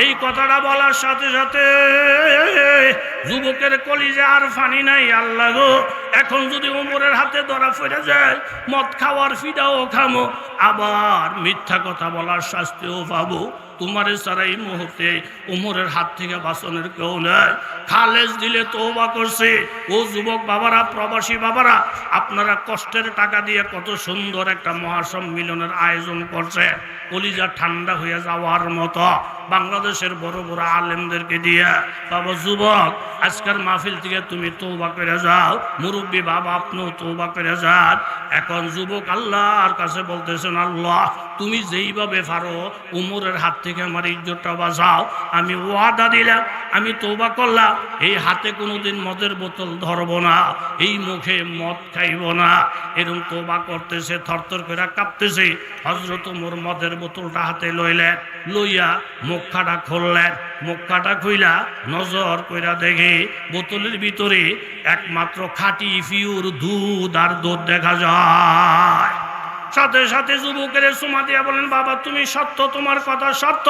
এই কথাটা বলার সাথে সাথে যুবকের কলিজা আর ফানি নাই। আল্লাহ গো, এখন যদি ওমরের হাতে ধরা পড়ে যায়, মদ খাওয়ার ফিডাও খামো, আবার মিথ্যা কথা বলার শাস্তিও পাবো। তোমার ছাড়া এই মুহূর্তে ওমরের হাত থেকে বাঁচানোর কেউ নেই। খালেজ দিলে তওবা করছে। ও যুবক বাবারা, প্রবাসী বাবারা, আপনারা কষ্টের টাকা দিয়ে কত সুন্দর একটা মহাসম্মিলনের আয়োজন করছে, কলিজা ঠান্ডা হয়ে যাওয়ার মতো, বাংলাদেশের বড় বড় আলেমদেরকে দিয়ে। বাবা যুবক, আজকের মাহফিল থেকে তুমি তওবা করে যাও, মুরব্বী বাবা আপনিও তওবা করে যান। এখন যুবক আল্লাহর কাছে বলতেছেন, আল্লাহ তুমি যেইভাবে পারো উমরের হাত থেকে আমার ইজ্জতটা বাঁচাও। আমি ওয়াদা দিলাম, আমি তওবা করলাম, এই হাতে কোনোদিন মদের বোতল ধরব না, এই মুখে মদ খাইব না। এরকম তওবা করতেছে, থরথর করে কাঁপতেছে। হযরত ওমর মদের বোতলটা হাতে লইলেন, লইয়া মুখখাটা খুললেন, মুখখাটা খুইলা নজর কইরা দেখে বোতলের ভিতরে একমাত্র খাঁটি পিওর দুধ আর দুধ দেখা যায়। সাথে সাথে যুবকের সুমা দিয়া বলেন, বাবা তুমি সত্য, তোমার কথা সত্য।